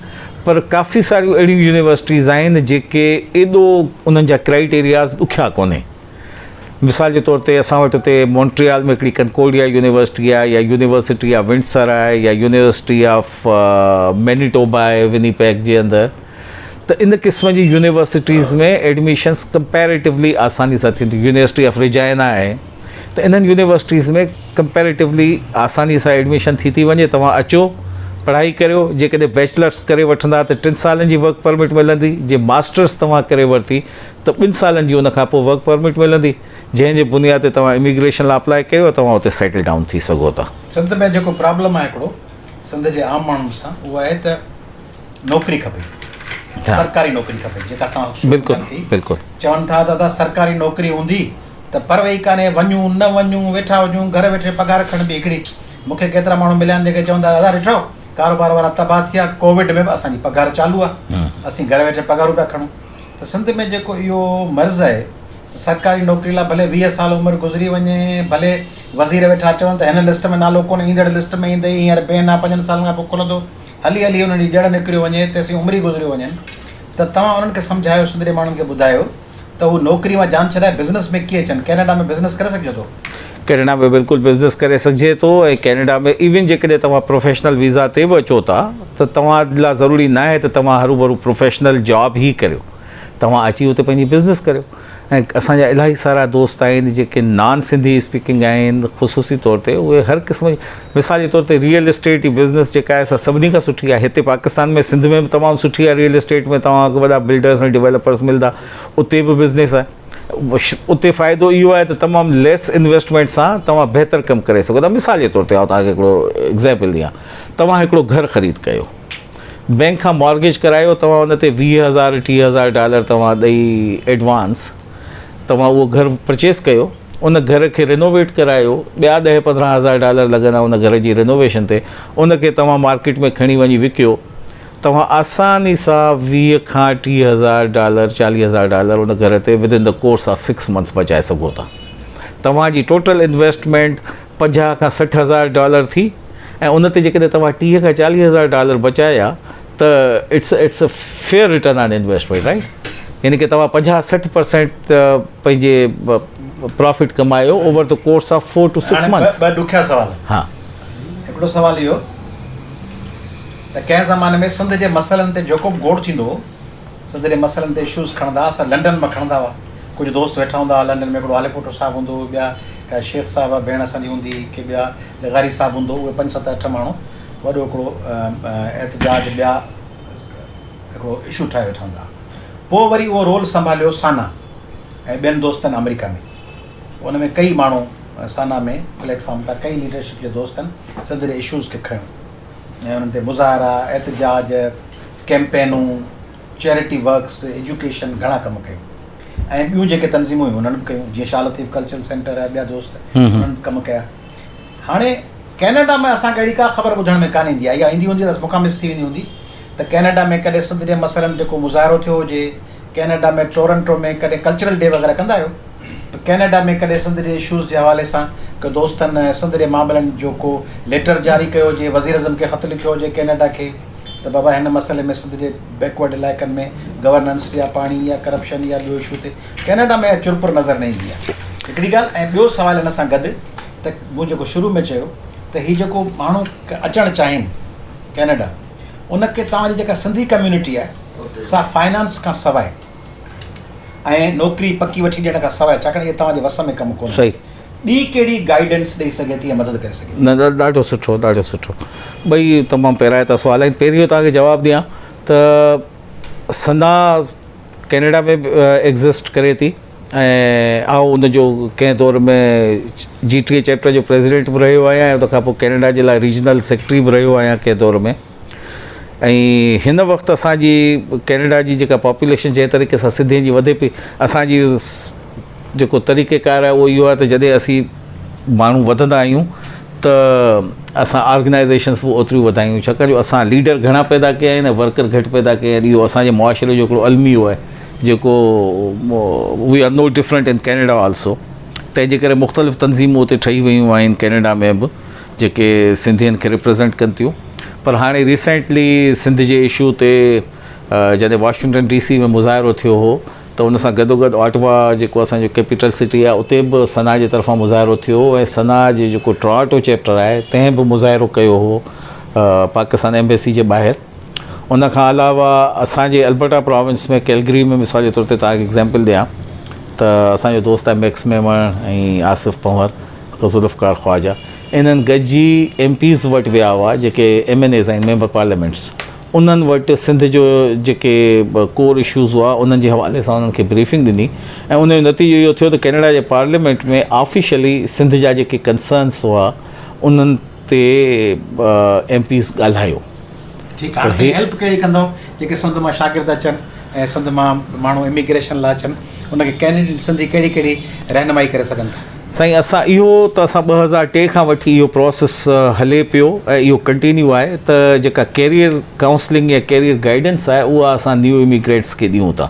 पर काफ़ी सारियूं अहिड़ियूं यूनिवर्सिटीज़ आहिनि जेके एॾो उन्हनि जा क्राइटेरियाज़ ॾुखिया कोन्हे। मिसाल जे तौर ते असां वटि हिते मॉन्ट्रियल में हिकिड़ी कंकोडिया यूनिवर्सिटी आहे या यूनिवर्सिटी ऑफ विंडसर आहे या यूनिवर्सिटी ऑफ मैनिटोबा आहे विनीपेग जे अंदरि। त इन क़िस्म जी यूनिवर्सिटीज़ में एडमिशन्स कंपैरेटिवली आसानी सां थींदी। यूनिवर्सिटी ऑफ रिजाइना आहे त इन्हनि यूनिवर्सिटीज़ में कंपैरेटिवली आसानी सां एडमिशन थी वञे। तव्हां अचो पढ़ाई करियो, जेकॾहिं बैचलर्स करे वठंदा त 3 सालनि जी वर्क परमिट मिलंदी, जे मास्टर्स तव्हां करे वरिती त 2 सालनि जी उनखां पोइ वर्क परमिट मिलंदी, जंहिंजे बुनियाद ते तव्हां इमिग्रेशन लाइ अप्लाई कयो तव्हां उते सेटल डाउन थी सघो था। सिंध में जेको प्रॉब्लम आहे हिकिड़ो सिंध जे आम माण्हुनि सां उहो आहे त नौकिरी खपे, सरकारी नौकिरी खपे, जेका तव्हां बिल्कुलु बिल्कुलु चवनि था दादा सरकारी नौकिरी हूंदी त परवेई कान्हे, वञूं न वञूं, वेठा हुजूं, घर वेठे पघार खणबी हिकिड़ी। मूंखे केतिरा माण्हू मिलिया आहिनि जेके चवंदा दादा ॾिठो कारोबार वारा तबाह थिया, कोविड में बि असांजी पघार चालू आहे, असीं घर वेठे पघारूं पिया खणूं। त सिंध में जेको इहो मर्ज़ु आहे सरकारी नौकिरी लाइ भले 20 साल उमिरि गुज़री वञे, भले वज़ीर वेठा चवनि त हिन लिस्ट में नालो कोन्हे, ईंदड़ लिस्ट में ईंदे हींअर बेन आहे 5 सालनि खां पोइ खुलंदो, हली हली उन्हनि जी जड़ निकिरियो वञे तेसीं उमिरि गुज़रियो वञनि। त तव्हां उन्हनि खे सम्झायो, सिंध जे माण्हुनि खे ॿुधायो त उहो नौकिरी मां जान छॾाए बिज़नेस में कीअं अचनि। कैनेडा में बिज़नेस करे सघिजे थो? कैनेडा में बिल्कुलु बिज़नेस करे सघिजे थो ऐं कैनेडा में इवन जेकॾहिं तव्हां प्रोफेशनल वीज़ा ते बि अचो था त तव्हां लाइ ज़रूरी न आहे त तव्हां हरू भरू प्रोफेशनल जॉब ई करियो, तव्हां अची उते पंहिंजी बिज़नेस करियो। ऐं असांजा इलाही सारा दोस्त आहिनि जेके नॉन सिंधी स्पीकिंग आहिनि, ख़ुसूसी तौर ते उहे हर क़िस्म जी, मिसाल जे तौर ते रियल इस्टेट जी बिज़नेस जेका आहे सभिनी खां सुठी आहे। हिते पाकिस्तान में सिंध में बि तमामु सुठी आहे रियल इस्टेट में, तव्हांखे वॾा बिल्डर्स ऐं डेवलपर्स मिलंदा, उते बि बिज़नेस आहे। उते फ़ाइदो इहो आहे त तमामु लेस इन्वेस्टमेंट सां तव्हां बहितर कमु करे सघो था। मिसाल जे तौर ते तव्हांखे हिकिड़ो एग्ज़ाम्पल ॾियां, तव्हां हिकिड़ो घरु ख़रीद कयो, बैंक खां मॉर्गेज करायो, तव्हां उन ते $20,000-30,000 तव्हां ॾेई एडवांस तव्हां उहो घरु परचेस कयो, उन घर खे रिनोवेट करायो, ॿिया $10-15,000 लॻंदा उन घर जी रिनोवेशन ते, उनखे तव्हां मार्केट में खणी वञी विकियो, तव्हां आसानी सां $20,000 खां $30,000 $40,000 उन घर ते within the course of 6 months बचाए सघो था। तव्हांजी टोटल इन्वेस्टमेंट $50,000 खां $60,000 थी ऐं उन ते जेकॾहिं तव्हां $30,000 खां $40,000 बचाया त it's a fair return on investment, right. यानी कि तव्हां 50-60% पंहिंजे प्रॉफिट कमायो over the course of 4 to 6 months। ॿ ॾुखिया सुवाल। हा, हिकिड़ो सुवाल इहो त कंहिं ज़माने में सिंध जे मसइलनि ते जेको बि गोड़ थींदो हो, सिंध जे मसइलनि ते इशूज़ खणंदा, असां लंडन में खणंदा हुआ, कुझु दोस्त वेठा हूंदा हुआ लंडन में, हिकिड़ो हालेपोटो साहिबु हूंदो, ॿिया का शेख साहिबु भेण असांजी हूंदी, की ॿिया लगारी साहिबु हूंदो, उहे 5-7-8 माण्हू वॾो हिकिड़ो एहतजाज ॿिया हिकिड़ो इशू ठाहे वेठा हूंदा। पोइ वरी उहो रोल संभालियो साना ऐं ॿियनि दोस्तनि अमेरिका में, उन में कई माण्हू साना में प्लेटफॉर्म था, कई लीडरशिप जे दोस्तनि सिंध जे इशूज़ खे खयो ऐं उन्हनि ते मुज़ाहरा, एहतजाज, कैंपेनूं, चैरिटी वर्क्स, एजुकेशन, घणा कम कयूं ऐं ॿियूं जेके तंज़ीमूं हुयूं उन्हनि बि कयूं, जीअं शाह लतीफ़ कल्चरल सेंटर आहे, ॿिया दोस्त उन्हनि कम कया। हाणे कैनेडा में असांखे अहिड़ी का ख़बर ॿुधण में कान ईंदी आहे, या ईंदी हूंदी त मूंखां मिस थी वेंदी हूंदी, त कैनेडा में कॾहिं सिंध जे मसइलनि जेको मुज़ाहिरो थियो हुजे, कैनेडा में टोरंटो में कॾहिं कल्चरल डे वग़ैरह कंदा आहियो, कैनेडा में कॾहिं सिंध जे इशूज़ जे हवाले सां के दोस्तनि सिंध जे मामलनि जो को लेटर जारी कयो हुजे, वज़ीर अज़म खे ख़त लिखियो हुजे कैनेडा खे त बाबा हिन मसइले में सिंध जे बैकवर्ड इलाइक़नि में गवर्नेंस या पाणी या करप्शन या ॿियो इशू ते कैनेडा में चुरपुर नज़र न ईंदी आहे, हिकिड़ी ॻाल्हि। ऐं ॿियो सुवालु हिन सां गॾु त मूं जेको शुरू में चयो त हीउ जेको माण्हू अचणु चाहिनि कैनेडा, उनखे तव्हांजी जेका सिंधी कम्यूनिटी आहे सा फाइनेंस खां सवाइ ऐं नौकिरी पकी वठी ॾियण खां सवाइ, छाकाणि इहे तव्हांजे वस में कमु कोन्हे, ॿी कहिड़ी गाइडेंस ॾेई सघे थी या मदद करे सघे थी? न, ॾाढो सुठो, ॾाढो सुठो। ॿई तमामु पहिरां सुवाल आहिनि। पहिरियों तव्हांखे जवाबु ॾियां त सना कैनेडा में एग्ज़िस्ट करे थी ऐं उनजो कंहिं दौर में G20 चैप्टर जो प्रेसिडेंट बि रहियो आहियां ऐं उनखां पोइ कैनेडा जे लाइ रीजनल सेक्रेटरी बि रहियो आहियां कंहिं दौर में। ऐं हिन वक़्तु असांजी कैनेडा जी जेका पॉपुलेशन जंहिं तरीक़े सां सिंधियुनि जी वधे पई, असांजी जेको तरीक़ेकार आहे उहो इहो आहे त जॾहिं असीं माण्हू वधंदा आहियूं त असां ऑर्गेनाइज़ेशन्स बि ओतिरियूं वधायूं, छाकाणि जो असां लीडर घणा पैदा कया आहिनि ऐं वर्कर घटि पैदा कया आहिनि। इहो असांजे मुआशिरे जो हिकिड़ो अलमियो आहे जेको we are no different in Canada also. तंहिंजे करे मुख़्तलिफ़ तंज़ीमूं उते ठही वियूं आहिनि कैनेडा में बि जेके सिंधियुनि खे रिप्रेज़ेंट कनि थियूं। पर हाणे रिसेंटली सिंध जे इशू ते जॾहिं वॉशिंगटन DC में मुज़ाहिरो थियो हो त उन सां गॾोगॾु ऑटवा जेको असांजो कैपिटल सिटी आहे उते बि सना जे तरफ़ां मुज़ाहिरो थियो ऐं सना जो जेको टोरंटो चैप्टर आहे तंहिं बि मुज़ाहिरो कयो हो पाकिस्तान एम्बेसी जे ॿाहिरि। उनखां अलावा असांजे अल्बर्टा प्रोविंस में कैलगरी में मिसाल जे तौर ते तव्हांखे एग्ज़ाम्पल ॾियां त असांजो दोस्त आहे मैक्स मेमण ऐं आसिफ़ पंवर, ज़ुल्फ़िकार ख्वाजा, इन्हनि गॾिजी MPs वटि विया हुआ जेके MNAs आहिनि, मेंबर पार्लियामेंट्स। उन्हनि वटि सिंध जो जेके कोर इशूज़ हुआ उन्हनि जे हवाले सां उन्हनि खे ब्रीफिंग ॾिनी ऐं उनजो नतीजो इहो थियो त कैनेडा जे पार्लियामेंट में ऑफिशियली सिंध जा जेके कंसर्न्स हुआ उन्हनि ते MPs ॻाल्हायो। ठीकु आहे, हेल्प कहिड़ी कंदो जेके सिंध मां शागिर्द अचनि ऐं सिंध मां माण्हू इमिग्रेशन लाइ अचनि, उनखे कैनेडियन सिंधी कहिड़ी कहिड़ी रहनुमाई करे सघनि था? साईं असां इहो त असां 2003 खां वठी इहो प्रोसेस हले पियो ऐं इहो कंटिन्यू आहे त जेका कैरियर काउंसलिंग या कैरियर गाइडेंस आहे उहा असां न्यू इमिग्रेंट्स खे ॾियूं था।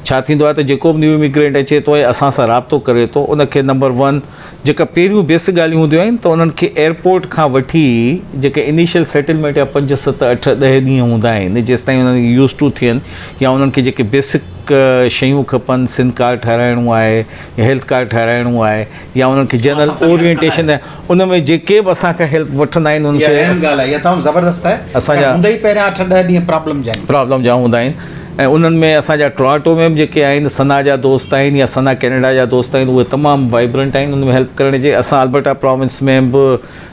छा थींदो आहे त जेको बि न्यू इमिग्रेंट अचे थो ऐं असां सां राब्तो करे थो उनखे नंबर 1 जेका पहिरियों बेसिक ॻाल्हियूं हूंदियूं आहिनि त उन्हनि खे एयरपोर्ट खां वठी जेके इनिशियल सेटलमेंट या 5, 7, 8, 10 ॾींहं हूंदा आहिनि जेसिताईं उन्हनि यूज़ टू थियनि या उन्हनि खे जेके बेसिक शयूं खपनि, सिम कार्ड ठाहिराइणो आहे या हेल्थ कार्ड ठाहिराइणो आहे या उन्हनि खे जनरल ओरिएंटेशन आहे, उन में जेके बि असांखे हेल्प वठंदा आहिनि उन्हनि खे ॻाल्हि आहे तमामु ज़बरदस्त आहे। असांजा पहिरियां 8-10 ॾींहं प्रॉब्लम जा हूंदा आहिनि ऐं उन्हनि में असांजा टोरंटो में बि जेके आहिनि सना जा दोस्त आहिनि या सना कैनेडा जा दोस्त आहिनि उहे तमामु वाइब्रेंट आहिनि उन में हेल्प करण जे। असां अल्बर्टा प्रोविंस में बि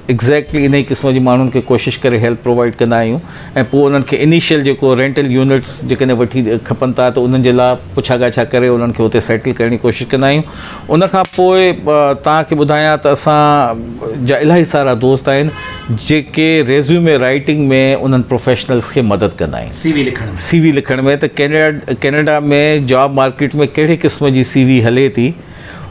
एग्ज़ैक्टली इन ई क़िस्म जी माण्हुनि खे कोशिशि करे हेल्प प्रोवाइड कंदा आहियूं ऐं पोइ उन्हनि खे इनिशियल जेको रेंटल यूनिट्स जेकॾहिं वठी खपनि था त उन्हनि जे लाइ पुछा ॻाछा करे उन्हनि खे उते सेटल करण जी कोशिशि कंदा आहियूं। उनखां पोइ तव्हांखे ॿुधायां त असां जा इलाही सारा दोस्त आहिनि जेके रेज़्यूमे राइटिंग में उन्हनि प्रोफेशनल्स खे मदद कंदा आहिनि CV लिखण में त कैनेडा में जॉब मार्केट में कहिड़े क़िस्म जी CV हले थी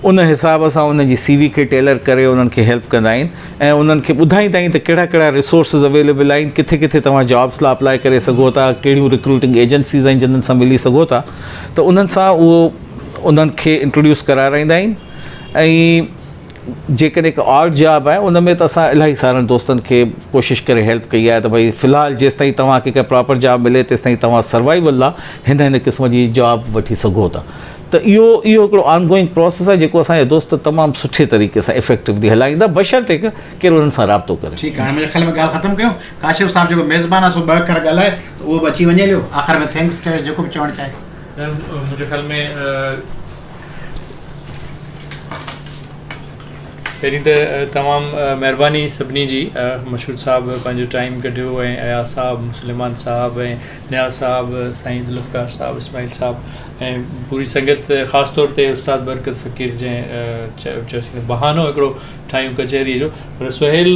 उन हिसाब सां उन जी CV खे टेलर करे उन्हनि खे हेल्प कंदा आहिनि ऐं उन्हनि खे ॿुधाईंदा आहिनि त कहिड़ा कहिड़ा रिसोर्सिस अवेलेबल आहिनि, किथे किथे तव्हां जॉब्स लाइ अप्लाई करे सघो था, कहिड़ियूं रिक्रूटिंग एजेंसीज़ आहिनि जिन्हनि सां मिली सघो था, त उन्हनि सां उहो उन्हनि खे इंट्रोड्यूस कराराईंदा आहिनि। ऐं जेकॾहिं हिकु ऑड जॉब आहे उन में त असां इलाही सारनि दोस्तनि खे कोशिशि करे हेल्प कई आहे त भई फ़िलहालु जेसिताईं तव्हांखे का प्रॉपर जॉब मिले तेसिताईं तव्हां सर्वाइवल लाइ हिन क़िस्म जी जॉब वठी सघो था। त इहो हिकिड़ो ऑनगोइंग प्रोसेस आहे जेको असांजे दोस्त तमामु सुठे तरीक़े सां इफेक्टिवली हलाईंदा बशर्ते केरु उन्हनि सां राब्तो करे। ठीकु आहे, मुंहिंजे ख़्याल में ॻाल्हि ख़तमु कयूं। काशिफ़ साहब जेको मेज़बान आहे सो 2 अखर ॻाल्हाए त उहो बि अची वञे लियो, आख़िर में थैंक्स चयो जेको बि चवणु चाहे। मुंहिंजे ख़्याल में पहिरीं त तमामु महिरबानी सभिनी जी, मशहूर साहब पंहिंजो टाइम कढियो ऐं अयाज़ साहब, मुस्लिमान साहब ऐं नियाज़ साहब, साईं ज़ुल्फ़िकार साहब, इस्माइल साहब ऐं पूरी संगत ख़ासि तौर ते उस्ताद बरकत फ़क़ीर जंहिं चयोसीं बहानो हिकिड़ो ठाहियूं कचहरीअ जो। पर सुहेल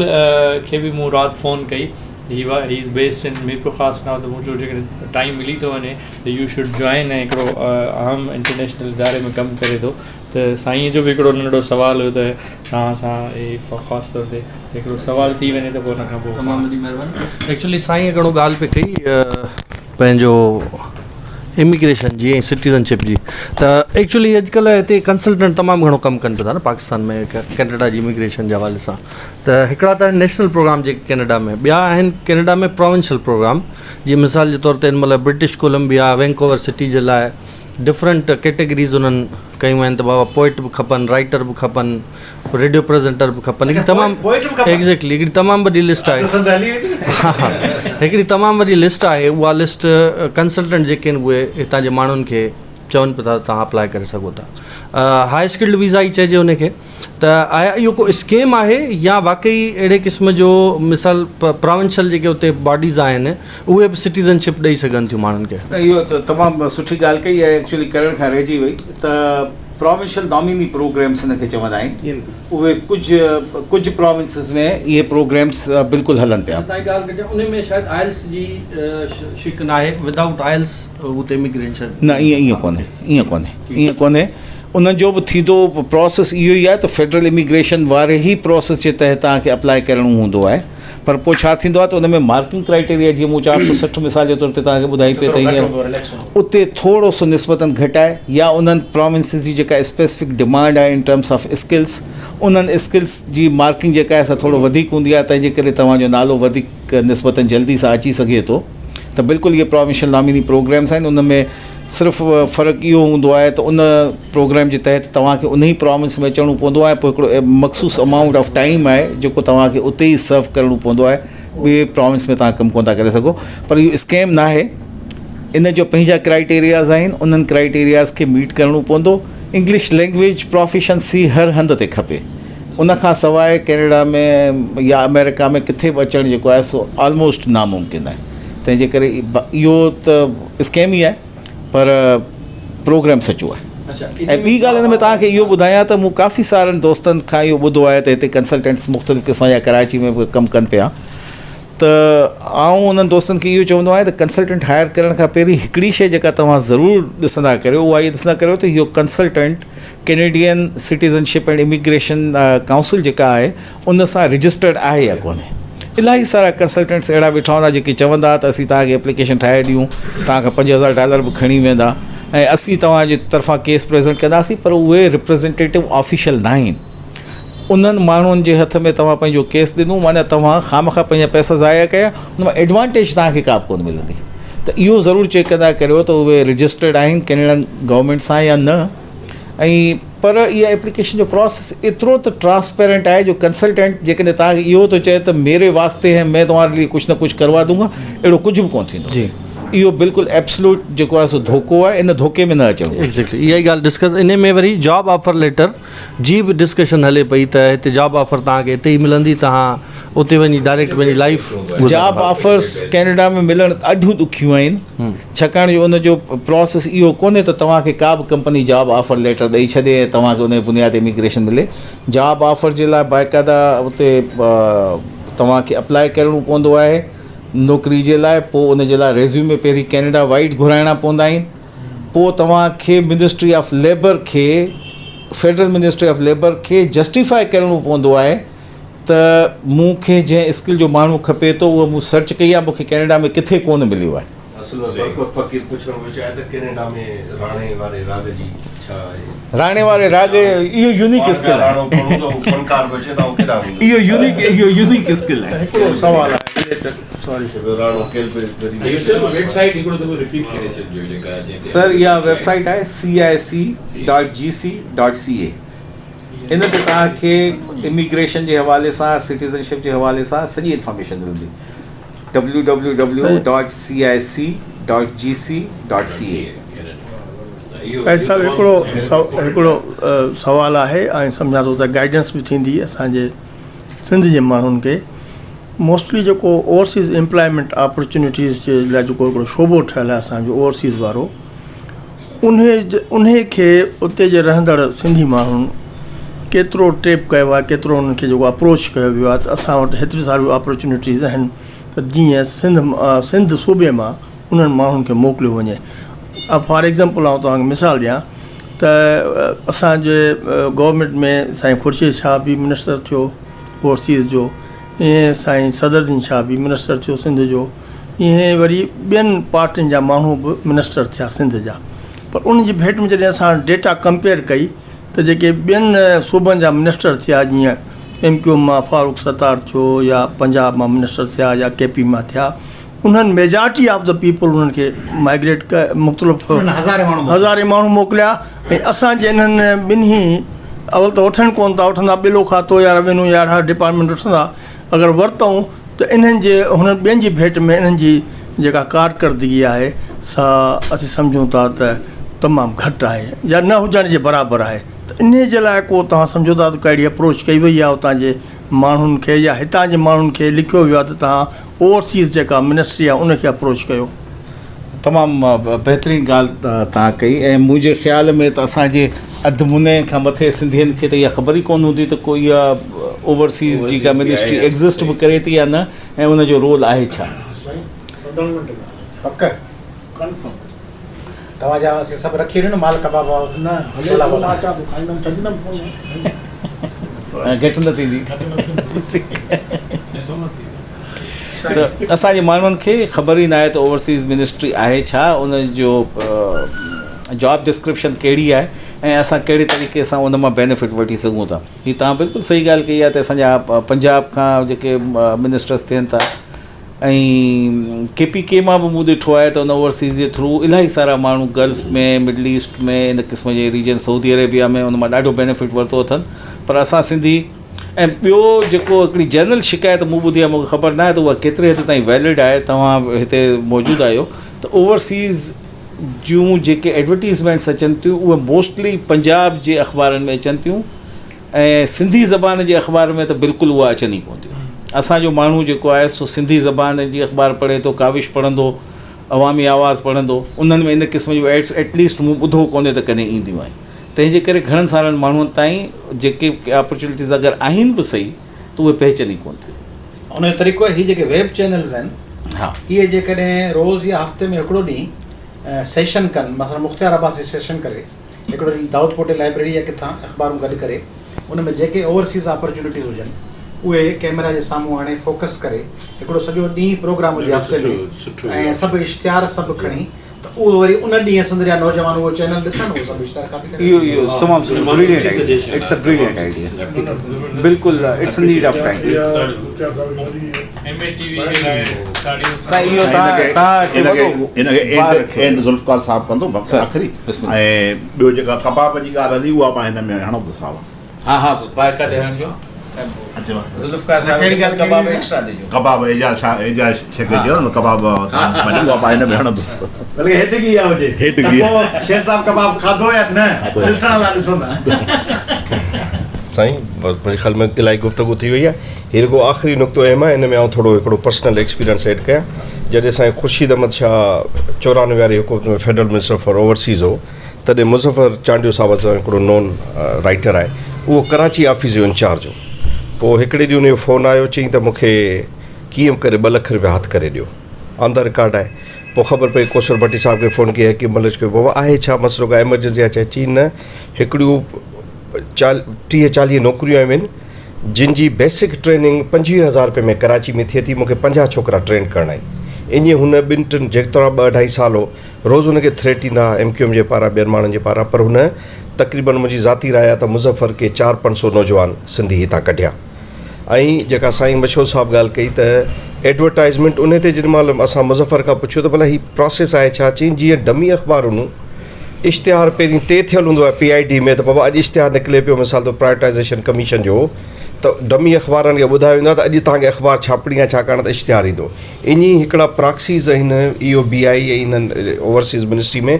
खे बि मूं राति फ़ोन कई, he is based in Mirpur ख़ासि न हो त मूं चयो जेकॾहिं टाइम मिली थो वञे त यू शुड जॉइन ऐं हिकिड़ो अहम इंटरनेशनल इदारे में कमु करे थो। त साईं जो बि हिकिड़ो नंढो सुवालु हुयो त तव्हां सां ख़ासि तौर ते हिकिड़ो सुवालु थी वञे त पोइ हुन खां पोइ तमामु वॾी महिरबानी। एक्चुअली साईं हिकिड़ो ॻाल्हि पे कई पंहिंजो इमिग्रेशन जी ऐं सिटीज़नशिप जी, त एक्चुअली अॼुकल्ह हिते कंसल्टेंट तमामु घणो कमु कनि पिया था न पाकिस्तान में कैनेडा जी इमिग्रेशन जे हवाले सां। त हिकिड़ा त नेशनल प्रोग्राम जेके कैनेडा में, ॿिया आहिनि कैनेडा में प्रोविंशियल प्रोग्राम, जीअं मिसाल जे तौर ते हिन महिल ब्रिटिश कोलंबिया वैंकूवर सिटी जे लाइ डिफरेंट कैटेगरीज़ उन्हनि कयूं आहिनि त बाबा पोइट बि खपनि, राइटर बि खपनि, रेडियो प्रेज़ेंटर बि खपनि। हिकिड़ी तमामु एग्ज़ैक्टली हिकिड़ी तमामु वॾी लिस्ट आहे। हा हा, हिकिड़ी तमामु वॾी लिस्ट आहे। उहा लिस्ट कंसल्टेंट जेके आहिनि उहे हितां जे माण्हुनि खे चवनि पिया था तव्हां अप्लाई करे सघो था। हाई स्किल्ड वीज़ा ई चइजे हुनखे। त आया इहो को स्कीम आहे या वाक़ई अहिड़े क़िस्म जो मिसाल प्रोविंशियल जेके उते बॉडीज़ आहिनि उहे बि सिटीज़नशिप ॾेई सघनि थियूं माण्हुनि खे? इहो त तमामु सुठी ॻाल्हि कई आहे, एक्चुअली करण खां रहिजी वई। त प्रोविंशियल नॉमिनी प्रोग्राम्स हिनखे चवंदा आहिनि, उहे कुझु प्रोविंसिस में इहे प्रोग्राम्स बिल्कुलु हलनि पिया। तव्हांजी ॻाल्हि कजे उन में शायदि आयल्स जी शिक न आहे, विदाउट आयल्स हुते इमिग्रेशन न, ईअं कोन्हे। उन्हनि जो बि थींदो प्रोसेस इहो ई आहे त फेडरल इमिग्रेशन वारे ई प्रोसेस जे तहत तव्हांखे अप्लाई करिणो हूंदो आहे, पर पोइ छा थींदो आहे त उन में मार्किंग क्राइटेरिया जीअं मूं 460 मिसाल जे तौर ते तव्हांखे ॿुधाई पई त हींअर उते थोरो सो निस्बतन घटि आहे, या उन्हनि प्रोविंसिस जी जेका स्पेसिफिक डिमांड आहे इन टर्म्स ऑफ स्किल्स, उन्हनि स्किल्स जी मार्किंग जेका आहे सा थोरो वधीक हूंदी आहे, तंहिंजे करे तव्हांजो नालो वधीक निस्बतन जल्दी सां अची सघे थो। त बिल्कुलु इहे प्रोविंशियल नॉमिनी प्रोग्राम्स आहिनि, उन में सिर्फ़ु फ़र्क़ु इहो हूंदो आहे त उन प्रोग्राम जे तहत तव्हांखे उन ई प्रोविंस में अचणो पवंदो आहे, पोइ हिकिड़ो मख़सूस अमाउंट ऑफ टाइम आहे जेको तव्हांखे उते ई सर्व करिणो पवंदो आहे, ॿिए प्रोविंस में तव्हां कमु कोन था करे सघो। पर इहो स्कैम न आहे, इन जो पंहिंजा क्राइटेरियाज़ आहिनि, उन्हनि क्राइटेरियाज़ खे मीट करिणो पवंदो। इंग्लिश लैंग्वेज प्रोफिशंसी हर हंधि ते खपे, उन खां सवाइ कैनेडा में या अमेरिका में किथे बि अचणु जेको आहे सो ऑलमोस्ट नामुमकिन आहे। तंहिंजे करे इहो त स्कैम ई आहे, पर प्रोग्राम सचो आहे। ऐं ॿी ॻाल्हि हिन में तव्हांखे इहो ॿुधायां त मूं काफ़ी सारनि दोस्तनि खां इहो ॿुधो आहे त हिते कंसल्टेंट्स मुख़्तलिफ़ क़िस्म जा कराची में बि कमु कनि पिया, त आउं उन्हनि दोस्तनि खे इहो चवंदो आहियां त कंसल्टेंट हायर करण खां पहिरीं हिकिड़ी शइ जेका तव्हां ज़रूरु ॾिसंदा करियो, उहा इहा ॾिसंदा करियो त इहो consultant Canadian citizenship and immigration council जेका आहे उन सां रजिस्टर्ड आहे या कोन्हे। इलाही सारा कंसल्टेंट्स अहिड़ा वेठा हूंदा जेके चवंदा त असीं तव्हांखे एप्लीकेशन ठाहे ॾियूं, तव्हांखां $5000 बि खणी वेंदा ऐं असीं तव्हांजे तरफ़ां केस प्रेज़ेंट कंदासीं, पर उहे रिप्रेज़ेंटेटिव ऑफिशियल न आहिनि। उन्हनि माण्हुनि जे हथ में तव्हां पंहिंजो केस ॾिनो, माना तव्हां खामखां पंहिंजा पैसा ज़ाया कया, उन मां एडवांटेज तव्हांखे का बि कोन मिलंदी। त इहो ज़रूरु चेक कंदा करियो त उहे रजिस्टर्ड आहिनि कैनेडन गवर्नमेंट सां या न। ऐं पर इहा एप्लीकेशन जो प्रोसेस एतिरो त ट्रांसपेरेंट आहे जो कंसल्टेंट जेकॾहिं तव्हांखे इहो थो चए त मेरे वास्ते है मैं तुम्हारे लिए कुछ न कुछ करवा दूंगा, अहिड़ो कुझु बि कोन थींदो। जी, इहो बिल्कुलु एब्सोल्यूट जेको आहे सो धोखो आहे, इन धोखे में न अचणो। एक्ज़ैक्टली इहा ई ॻाल्हि डिस्कस, इन में वरी जॉब ऑफर लेटर जी बि डिस्कशन हले पई त हिते जॉब ऑफर तव्हांखे हिते ई मिलंदी, तव्हां उते वञी डायरेक्ट पंहिंजी लाइफ। जॉब ऑफर्स कैनेडा में मिलणु ॾाढियूं ॾुखियूं आहिनि, छाकाणि जो उन जो प्रोसेस इहो कोन्हे त तव्हांखे का बि कंपनी जॉब ऑफर लेटर ॾेई छॾे ऐं तव्हांखे उन बुनियाद ते इमिग्रेशन मिले। जॉब ऑफर जे लाइ बाक़ाइदा उते तव्हांखे अप्लाई करिणो पवंदो आहे नौकिरी जे लाइ, पोइ उन जे लाइ रेज़्यूमे पहिरीं कैनेडा वाइड घुराइणा पवंदा आहिनि, पोइ तव्हांखे मिनिस्ट्री ऑफ लेबर खे, फेडरल मिनिस्ट्री ऑफ लेबर खे जस्टिफाई करिणो पवंदो आहे त मूंखे जंहिं स्किल जो माण्हू खपे थो उहो मूं सर्च कई आहे, मूंखे कैनेडा में किथे कोन मिलियो आहे। राणे वारे राग इहो यूनिक स्किल आहे, इहो यूनिक स्किल आहे। हिकिड़ो सवाल आहे, सर इहा वेबसाइट आहे cic.gc.ca, इन ते तव्हांखे इमिग्रेशन जे हवाले सां, सिटीज़नशिप जे हवाले सां सॼी इंफॉर्मेशन मिलंदी। www.cic.gc.ca। साहिबु हिकिड़ो सवालु आहे ऐं सम्झां थो त गाइडेंस बि थींदी असांजे सिंध जे माण्हुनि खे। मोस्टली जेको ओवरसीज़ एम्प्लॉयमेंट अपॉर्चुनिटीज़ जे लाइ जेको हिकिड़ो शोबो ठहियलु आहे असांजो ओवरसीज़ वारो, उन खे उते जे रहंदड़ सिंधी माण्हुनि केतिरो टेप कयो आहे, केतिरो उन्हनि खे जेको अप्रोच कयो वियो आहे त असां वटि हेतिरी सारियूं अपॉर्चुनिटीज़ आहिनि त जीअं सिंध सूबे मां उन्हनि माण्हुनि खे मोकिलियो वञे। फॉर एग्ज़ाम्पल आउं तव्हांखे मिसाल ॾियां त असांजे गवर्नमेंट में साईं ख़ुर्शीद शाह बि मिनिस्टर थियो ओवरसीज़ जो, ईअं साईं सदरुद्दीन शाह बि मिनिस्टर थियो सिंध जो, ईअं वरी ॿियनि पार्टियुनि जा माण्हू बि मिनिस्टर थिया सिंध जा। पर उन जी भेट में जॾहिं असां डेटा कंपेयर कई त जेके ॿियनि सूबनि जा मिनिस्टर थिया, जीअं MQ मां फारूक सत्तार थियो या पंजाब मां मिनिस्टर थिया या KP मां थिया, उन्हनि मेजॉरिटी ऑफ द पीपल उन्हनि खे माइग्रेट मुख़्तलिफ़ हज़ारे माण्हू मोकिलिया। ऐं असांजे इन्हनि ॿिन्ही अवल त वठनि कोन था, वठंदा ॿिलो खातो या रेवेन्यू या अहिड़ा डिपार्टमेंट वठंदा, अगरि वरितऊं त इन्हनि जे हुननि ॿियनि जी भेट में इन्हनि जी जेका कारकर्दगी आहे सा असीं सम्झूं था त तमामु घटि आहे या न हुजण जे बराबरि आहे। त इन जे लाइ को तव्हां सम्झो था त कहिड़ी अप्रोच कई वई आहे उतां जे माण्हुनि खे या हितां जे माण्हुनि खे लिखियो वियो आहे त तव्हां ओवरसीज़ जेका मिनिस्ट्री आहे उनखे अप्रोच कयो? तमामु बहितरीनु ॻाल्हि तव्हां कई। ऐं मुंहिंजे ख़्याल में त असांजे अधु मुने खां मथे सिंधियुनि खे त इहा ख़बर ई कोन हूंदी त कोई इहा ओवरसीज़ जी का मिनिस्ट्री एग्ज़िस्ट बि करे थी या न ऐं उनजो रोल आहे छा। पक तव्हांजा असीं सभु रखी ॾिनो माल कबाब घटि न थींदी त असांजे माण्हुनि खे ख़बर ई न आहे त ओवरसीज़ मिनिस्ट्री आहे छा, उनजो जॉब डिस्क्रिप्शन कहिड़ी आहे ऐं असां कहिड़े तरीक़े सां उन मां बेनिफिट वठी सघूं था। हीअ तव्हां बिल्कुलु सही ॻाल्हि कई आहे त असांजा पंजाब खां जेके मिनिस्टर्स थियनि था ऐं KPK मां बि मूं ॾिठो आहे त उन ओवरसीज़ जे थ्रू इलाही सारा माण्हू गल्फ में मिडल ईस्ट में इन क़िस्म जे रीजन सऊदी अरेबिया में उन मां ॾाढो बेनिफिट वरितो अथनि। पर असां सिंधी ऐं ॿियो जेको हिकिड़ी जनरल शिकायत मूं ॿुधी आहे, मूंखे ख़बर न आहे त उहा केतिरे हद ताईं वैलिड आहे, तव्हां हिते मौजूदु आहियो, त ओवरसीज़ जूं जेके एडवर्टीज़मेंट्स अचनि थियूं उहे मोस्टली पंजाब जे अख़बारनि में अचनि थियूं ऐं सिंधी ज़बान जे अख़बार में त बिल्कुलु उहा अचनि ई कोन थियूं। असांजो माण्हू जेको आहे सो सिंधी ज़बान जी अख़बार पढ़े थो, काविश पढ़ंदो, अवामी आवाज़ पढ़ंदो, उन्हनि में इन क़िस्म जूं एड्स एटलीस्ट मूं ॿुधो कोन्हे त कॾहिं ईंदियूं आहिनि। तंहिंजे करे घणनि सारनि माण्हुनि ताईं जेके अपॉर्चुनिटीज़ अगरि आहिनि बि सही त उहे पहचनि ई कोन थियूं। उन जो तरीक़ो हीअ जेके वेब चैनल्स आहिनि, हा, इहे जेकॾहिं रोज़ या हफ़्ते में हिकिड़ो ॾींहुं सेशन कनि, मतिलबु मुख़्तियार अब्बासी सेशन करे, हिकिड़ो ॾींहुं दाऊद पोटे लाइब्रेरी या किथां अख़बारूं गॾु करे, उन में जेके ओवरसीज़ अपॉर्चुनिटीज़ हुजनि उहे कैमरा जे साम्हूं हाणे फोकस करे हिकिड़ो सॼो ॾींहुं प्रोग्राम हुजे हफ़्ते में ऐं सभु इश्तिहार सभु खणी, त उहो वरी उन ॾींहुं असांजा जा नौजवान उहो चैनल ॾिसनि, उहो सभु इश्तिहार कापी करे। इहो तमामु सुठो, brilliant idea, it's a brilliant idea, बिल्कुुलु इट्स नीड ऑफ टाइम। साईं इहो तव्हां ज़ुल्फ़कार साहब कंदो बस आख़िरी, ऐं ॿियो जेका कबाब जी ॻाल्हि हली उहा मां हिन में हणंदो साहब। हा हा, बाइका ते हणिजो। ज़ुल्फ़कार साहब कहिड़ी ॻाल्हि, कबाब एक्स्ट्रा ॾिजो। कबाब एजा शेख जो न कबाब उहा मां हिन में हणंदुसि, बल्कि हेठि गी आहे हुजे, हेठि गी आहे। शेख साहब कबाब खाधो या न ॾिसण लाइ ॾिसंदा। साईं मुंहिंजे ख़्याल में इलाही गुफ़्तगू थी वई आहे। हीअ रुगो आख़िरी नुक़्तो अहम आहे, हिन में आउं थोरो हिकिड़ो पर्सनल एक्सपीरियंस एड कयां। जॾहिं असांजे ख़ुर्शीद अहमद शाह 94 वारी हुकूमत में फेडरल मिनिस्टर फॉर ओवरसीज़ हो, तॾहिं मुज़फ़र चांडियो साहब असांजो हिकिड़ो नॉन राइटर आहे, उहो कराची ऑफिस जो इंचार्ज हो। पोइ हिकिड़े ॾींहुं उनजो फ़ोन आयो, चई त मूंखे कीअं करे 2 लख रुपया हथु करे ॾियो, ऑन द रिकॉर्ड आहे। पोइ ख़बर पई कोसर भट्टी साहब खे फ़ोन कई, हकीम मलिक खे, बाबा आहे छा मसइलो, का एमरजेंसी आहे? चई न, हिकिड़ियूं 30-40 नौकरियूं आहियूं आहिनि जिन जी बेसिक ट्रेनिंग 25,000 रुपये में कराची में थिए थी, मूंखे 50 छोकिरा ट्रेन करणा आहिनि। ईअं हुन 2-3 जेतिरा 2-2.5 साल हो, रोज़ु हुनखे थ्रेट ईंदा MQM जे पारां, ॿियनि माण्हुनि जे पारां, पर हुन तक़रीबन मुंहिंजी ज़ाती राय आहे त मुज़फ़र के 400-500 नौजवान सिंधी हितां कढिया। ऐं जेका साईं मशहूर साहब ॻाल्हि कई त एडवर्टाइज़मेंट उन ते जेॾीमहिल असां मुज़फ़र खां पुछियो त भला हीअ प्रोसेस आहे छा? चई जीअं डमी अख़बारुनि इश्तिहार पहिरीं ते थियलु हूंदो आहे PID में, त बाबा अॼु इश्तिहार निकिरे पियो मिसाल तो प्राइवेटाइज़ेशन कमीशन जो, त डमी अख़बारनि खे ॿुधायो वेंदो आहे त अॼु तव्हांखे अख़बार छापणी आहे, छाकाणि त इश्तिहार ईंदो। ईअं हिकिड़ा प्रॉक्सीज़ आहिनि EOBI ऐं इन्हनि ओवरसीज़ मिनिस्ट्री में,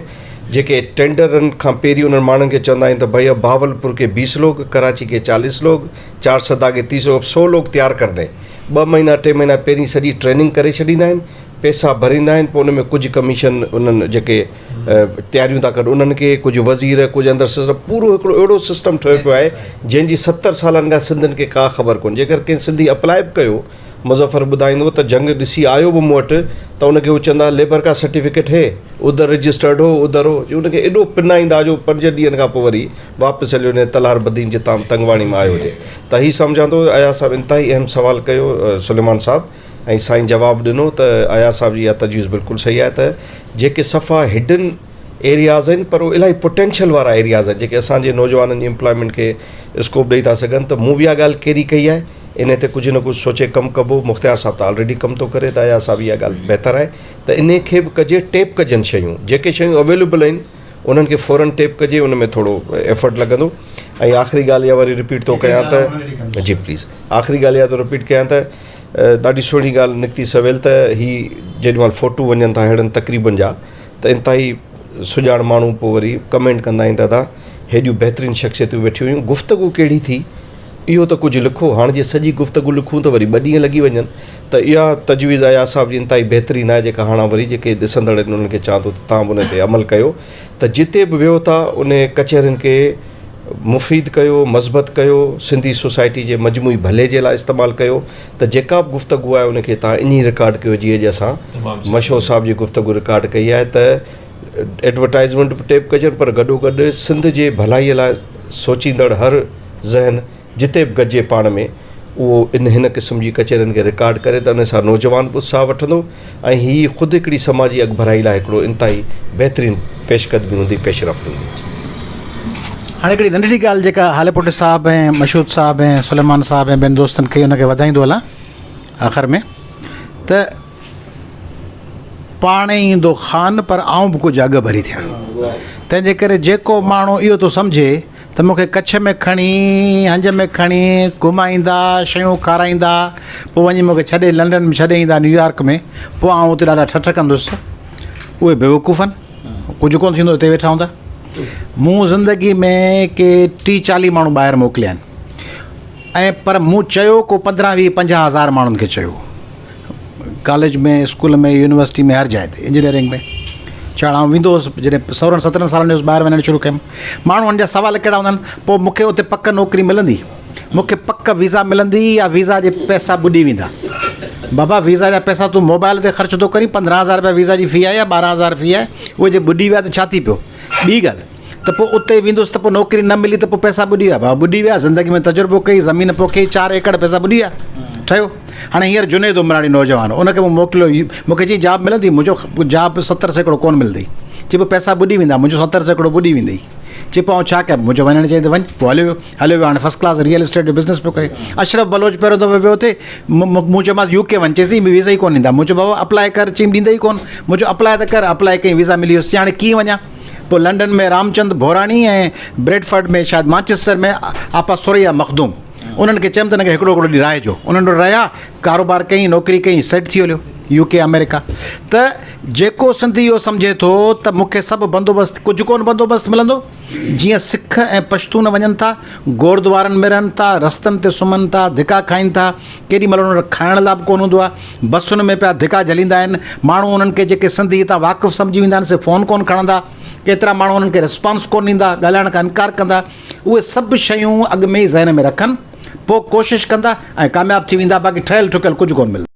जेके टेंडरनि खां पहिरीं उन्हनि माण्हुनि खे चवंदा आहिनि त भैया भावलपुर के 20 लोग, कराची के 40 लोग, चारसदा के 30 लोग, 100 लोग तैयार करने, 2 महीना 3 महीना पहिरीं सॼी ट्रेनिंग करे छॾींदा आहिनि, पैसा भरींदा आहिनि, पोइ उन में कुझु कमीशन उन्हनि जेके तयारियूं था कनि उन्हनि खे, कुझु वज़ीर, कुझु अंदरि सिस्टम, पूरो हिकिड़ो अहिड़ो सिस्टम ठहियो पियो आहे जंहिंजी 70 सालनि खां सिंधियुनि खे का ख़बर कोन्हे। जेकर कंहिं सिंधी अप्लाई बि कयो, मुज़फ़र ॿुधाईंदो त जंग ॾिसी आयो बि मूं वटि, त उनखे हू चवंदा लेबर का सर्टिफिकेट है, उधर रजिस्टर्ड हो, उधर हो, उनखे एॾो पिनाईंदा जो 5 ॾींहंनि खां पोइ वरी वापसि हलियो वञे तलार बदीन जे ताम तंगवाणी में आयो हुजे। त हीअ सम्झां थो अया साहब इंतिहाई अहम सुवाल कयो सुलेमान साहब, ऐं साईं जवाबु ॾिनो त अया साहब जी इहा तजवीज़ बिल्कुलु सही आहे त जेके सफ़ा हिडन एरियाज़ आहिनि, पर उहे इलाही पोटेंशियल वारा एरियाज़ आहिनि जेके असांजे नौजवाननि जी एम्प्लॉयमेंट खे स्कोप ॾेई था सघनि। त मूं बि इहा ॻाल्हि कहिड़ी कई आहे, इन ते कुझु न कुझु सोचे कमु कबो। मुख़्तियार साहब त ऑलरेडी कमु थो करे, त अया साहब इहा ॻाल्हि बहितरु आहे त इन खे बि कजे, टेप कजनि शयूं, जेके शयूं अवेलेबल आहिनि उन्हनि खे फ़ौरन टेप कजे, उन में थोरो एफर्ट लॻंदो। ऐं आख़िरी ॻाल्हि इहा वरी रिपीट थो कयां त, जी प्लीज़, आख़िरी ॻाल्हि इहा थो रिपीट कयां त ॾाढी सुहिणी ॻाल्हि निकिती सवेल त हीअ जेॾीमहिल फ़ोटू वञनि था अहिड़नि तक़रीबनि जा, त इंतिहाई सुञाण माण्हू पोइ वरी कमेंट कंदा आहिनि दादा हेॾियूं बहितरीनु शख़्सियतूं वेठियूं हुयूं, गुफ़्तगू कहिड़ी थी, इहो त कुझु लिखो। हाणे जे सॼी गुफ़्तगू लिखूं त वरी 2 ॾींहं लॻी वञनि। त इहा तजवीज़ अया साहब जी इंतिहाई बहितरीनु आहे, जेका हाणे वरी जेके ॾिसंदड़ आहिनि उन्हनि खे चवां थो त तव्हां बि उन ते अमल कयो। त जिते बि वियो था उन कचहरियुनि खे मुफ़ीद कयो, मज़बत कयो, सिंधी सोसाइटी जे मजमूई भले जे लाइ इस्तेमालु कयो, त जेका बि गुफ़्तगू आहे उनखे तव्हां ईअं रिकॉर्ड कयो जीअं जे असां मशहूर साहब जी गुफ़्तगू रिकॉर्ड कई आहे त एडवर्टाइज़मेंट बि टेप कजनि, पर गॾोगॾु सिंध जे भलाईअ लाइ सोचींदड़ हर ज़हन जिते बि गॾिजे पाण में उहो हिन क़िस्म जी कचहरियुनि खे रिकॉर्ड करे त उन सां नौजवान बि उत्साह वठंदो ऐं हीअ ख़ुदि हिकिड़ी समाजी अॻभराई लाइ हिकिड़ो इंतिहाई बहितरीनु पेशकदमी हूंदी, पेशरफ़्त हूंदी। हाणे हिकिड़ी नंढड़ी ॻाल्हि जेका हालेपुट साहब ऐं मशहूद साहब ऐं सुलेमान साहब ऐं ॿियनि दोस्तनि खे हुनखे वधाईंदो हलां आख़िर में, त पाण ई ईंदो ख़ान पर आऊं बि कुझु अॻु भरी थियां, तंहिंजे करे जेको माण्हू इहो थो सम्झे त मूंखे कच्छ में खणी हंज में खणी घुमाईंदा, शयूं खाराईंदा, पोइ वञी मूंखे छॾे लंडन में छॾे ईंदा न्यूयॉर्क में, पोइ आउं हुते ॾाढा ठठ कंदुसि, उहे बेवकूफ़ आहिनि, कुझु कोन थींदो हिते वेठा हूंदा। मूं ज़िंदगी में के 30-40 माण्हू ॿाहिरि मोकिलिया आहिनि, ऐं पर मूं चयो को 15-20-50 हज़ार माण्हुनि खे चयो, कॉलेज में, स्कूल में, यूनिवर्सिटी में, हर जाइ ते, इंजीनियरिंग में। छा आउं वेंदो हुउसि जॾहिं 16-17 सालनि जो ॿाहिरि वञणु शुरू कयुमि, माण्हुनि जा सवाल कहिड़ा हूंदा आहिनि, पोइ मूंखे उते पक नौकिरी मिलंदी, मूंखे पक वीज़ा मिलंदी या वीज़ा जे पैसा ॿुॾी वेंदा? बाबा वीज़ा जा पैसा तूं मोबाइल ते ख़र्च थो करी, 15,000 रुपया वीज़ा जी फ़ी आहे या 12,000 फ़ी आहे, उहे जे ॿुॾी विया त छा थी पियो? ॿी ॻाल्हि त पोइ उते वेंदुसि त पोइ नौकिरी न मिली त पोइ पैसा ॿुॾी विया, बाबा ॿुॾी विया, ज़िंदगी में तजुर्बो कई, ज़मीन पोखी, 4 एकड़ पैसा ॿुॾी विया, ठहियो। हाणे हींअर जुनेद उमराणी नौजवान, उनखे मूं मोकिलियो, मूंखे चई जॉब मिलंदी, मुंहिंजो जॉब 70 सैकड़ो कोन मिलंदी, चई पोइ पैसा ॿुॾी वेंदा, मुंहिंजो 70 सैकड़ो ॿुॾी वेंदी, चई पोइ छा कयां, मुंहिंजो वञणु चई त वञ, पोइ हलियो वियो, हाणे फर्स्ट क्लास रियल एस्टेट जो बिज़नेस पियो करे। अशरफ बलोच पहिरियों दफ़ो वियो हुते, मूं चयोमांसि UK वञ, चईसि वीज़ा ई कोन ॾींदा, मुंहिंजो बाबा अप्लाई कर, चई ॾींदा ई कोन, मुंहिंजो अप्लाई त कर, अप्लाई कई, वीज़ा मिली वियुसि, हाणे कीअं वञा? पोइ लंडन में रामचंद भोराणी ऐं ब्रेडफर्ड में शायदि मैनचेस्टर में आपा सुरैया मखदूम, उन्हनि खे चयमि त हिनखे हिकिड़ो ॾींहुं रहिजो, उन्हनि वटि रहिया, कारोबार कई, नौकिरी कई, सेट थी हलियो UK अमेरिका। त जेको सिंधी इहो सम्झे थो त मूंखे सभु बंदोबस्तु, कुझु कोन बंदोबस्तु मिलंदो, जीअं सिख ऐं पश्तून वञनि था, गुरुद्वारनि में रहनि था, रस्तनि ते सुम्हनि था, धिका खाइनि था, केॾीमहिल उन्हनि वटि खाइण लाइ बि कोन हूंदो आहे, बसुनि में पिया धिका झलींदा आहिनि, माण्हू उन्हनि खे जेके सिंधी हितां वाक़ुफ़ु सम्झी वेंदा आहिनि से फ़ोन कोन खणंदा, केतिरा माण्हू उन्हनि खे रिस्पॉन्स कोन ॾींदा, ॻाल्हाइण खां इनकार कंदा। उहे सभु शयूं अॻु में ई ज़हन में रखनि, पोइ कोशिशि कंदा ऐं कामयाबु थी वेंदा, बाक़ी ठहियलु ठुकियलु कुझु कोन मिलंदो।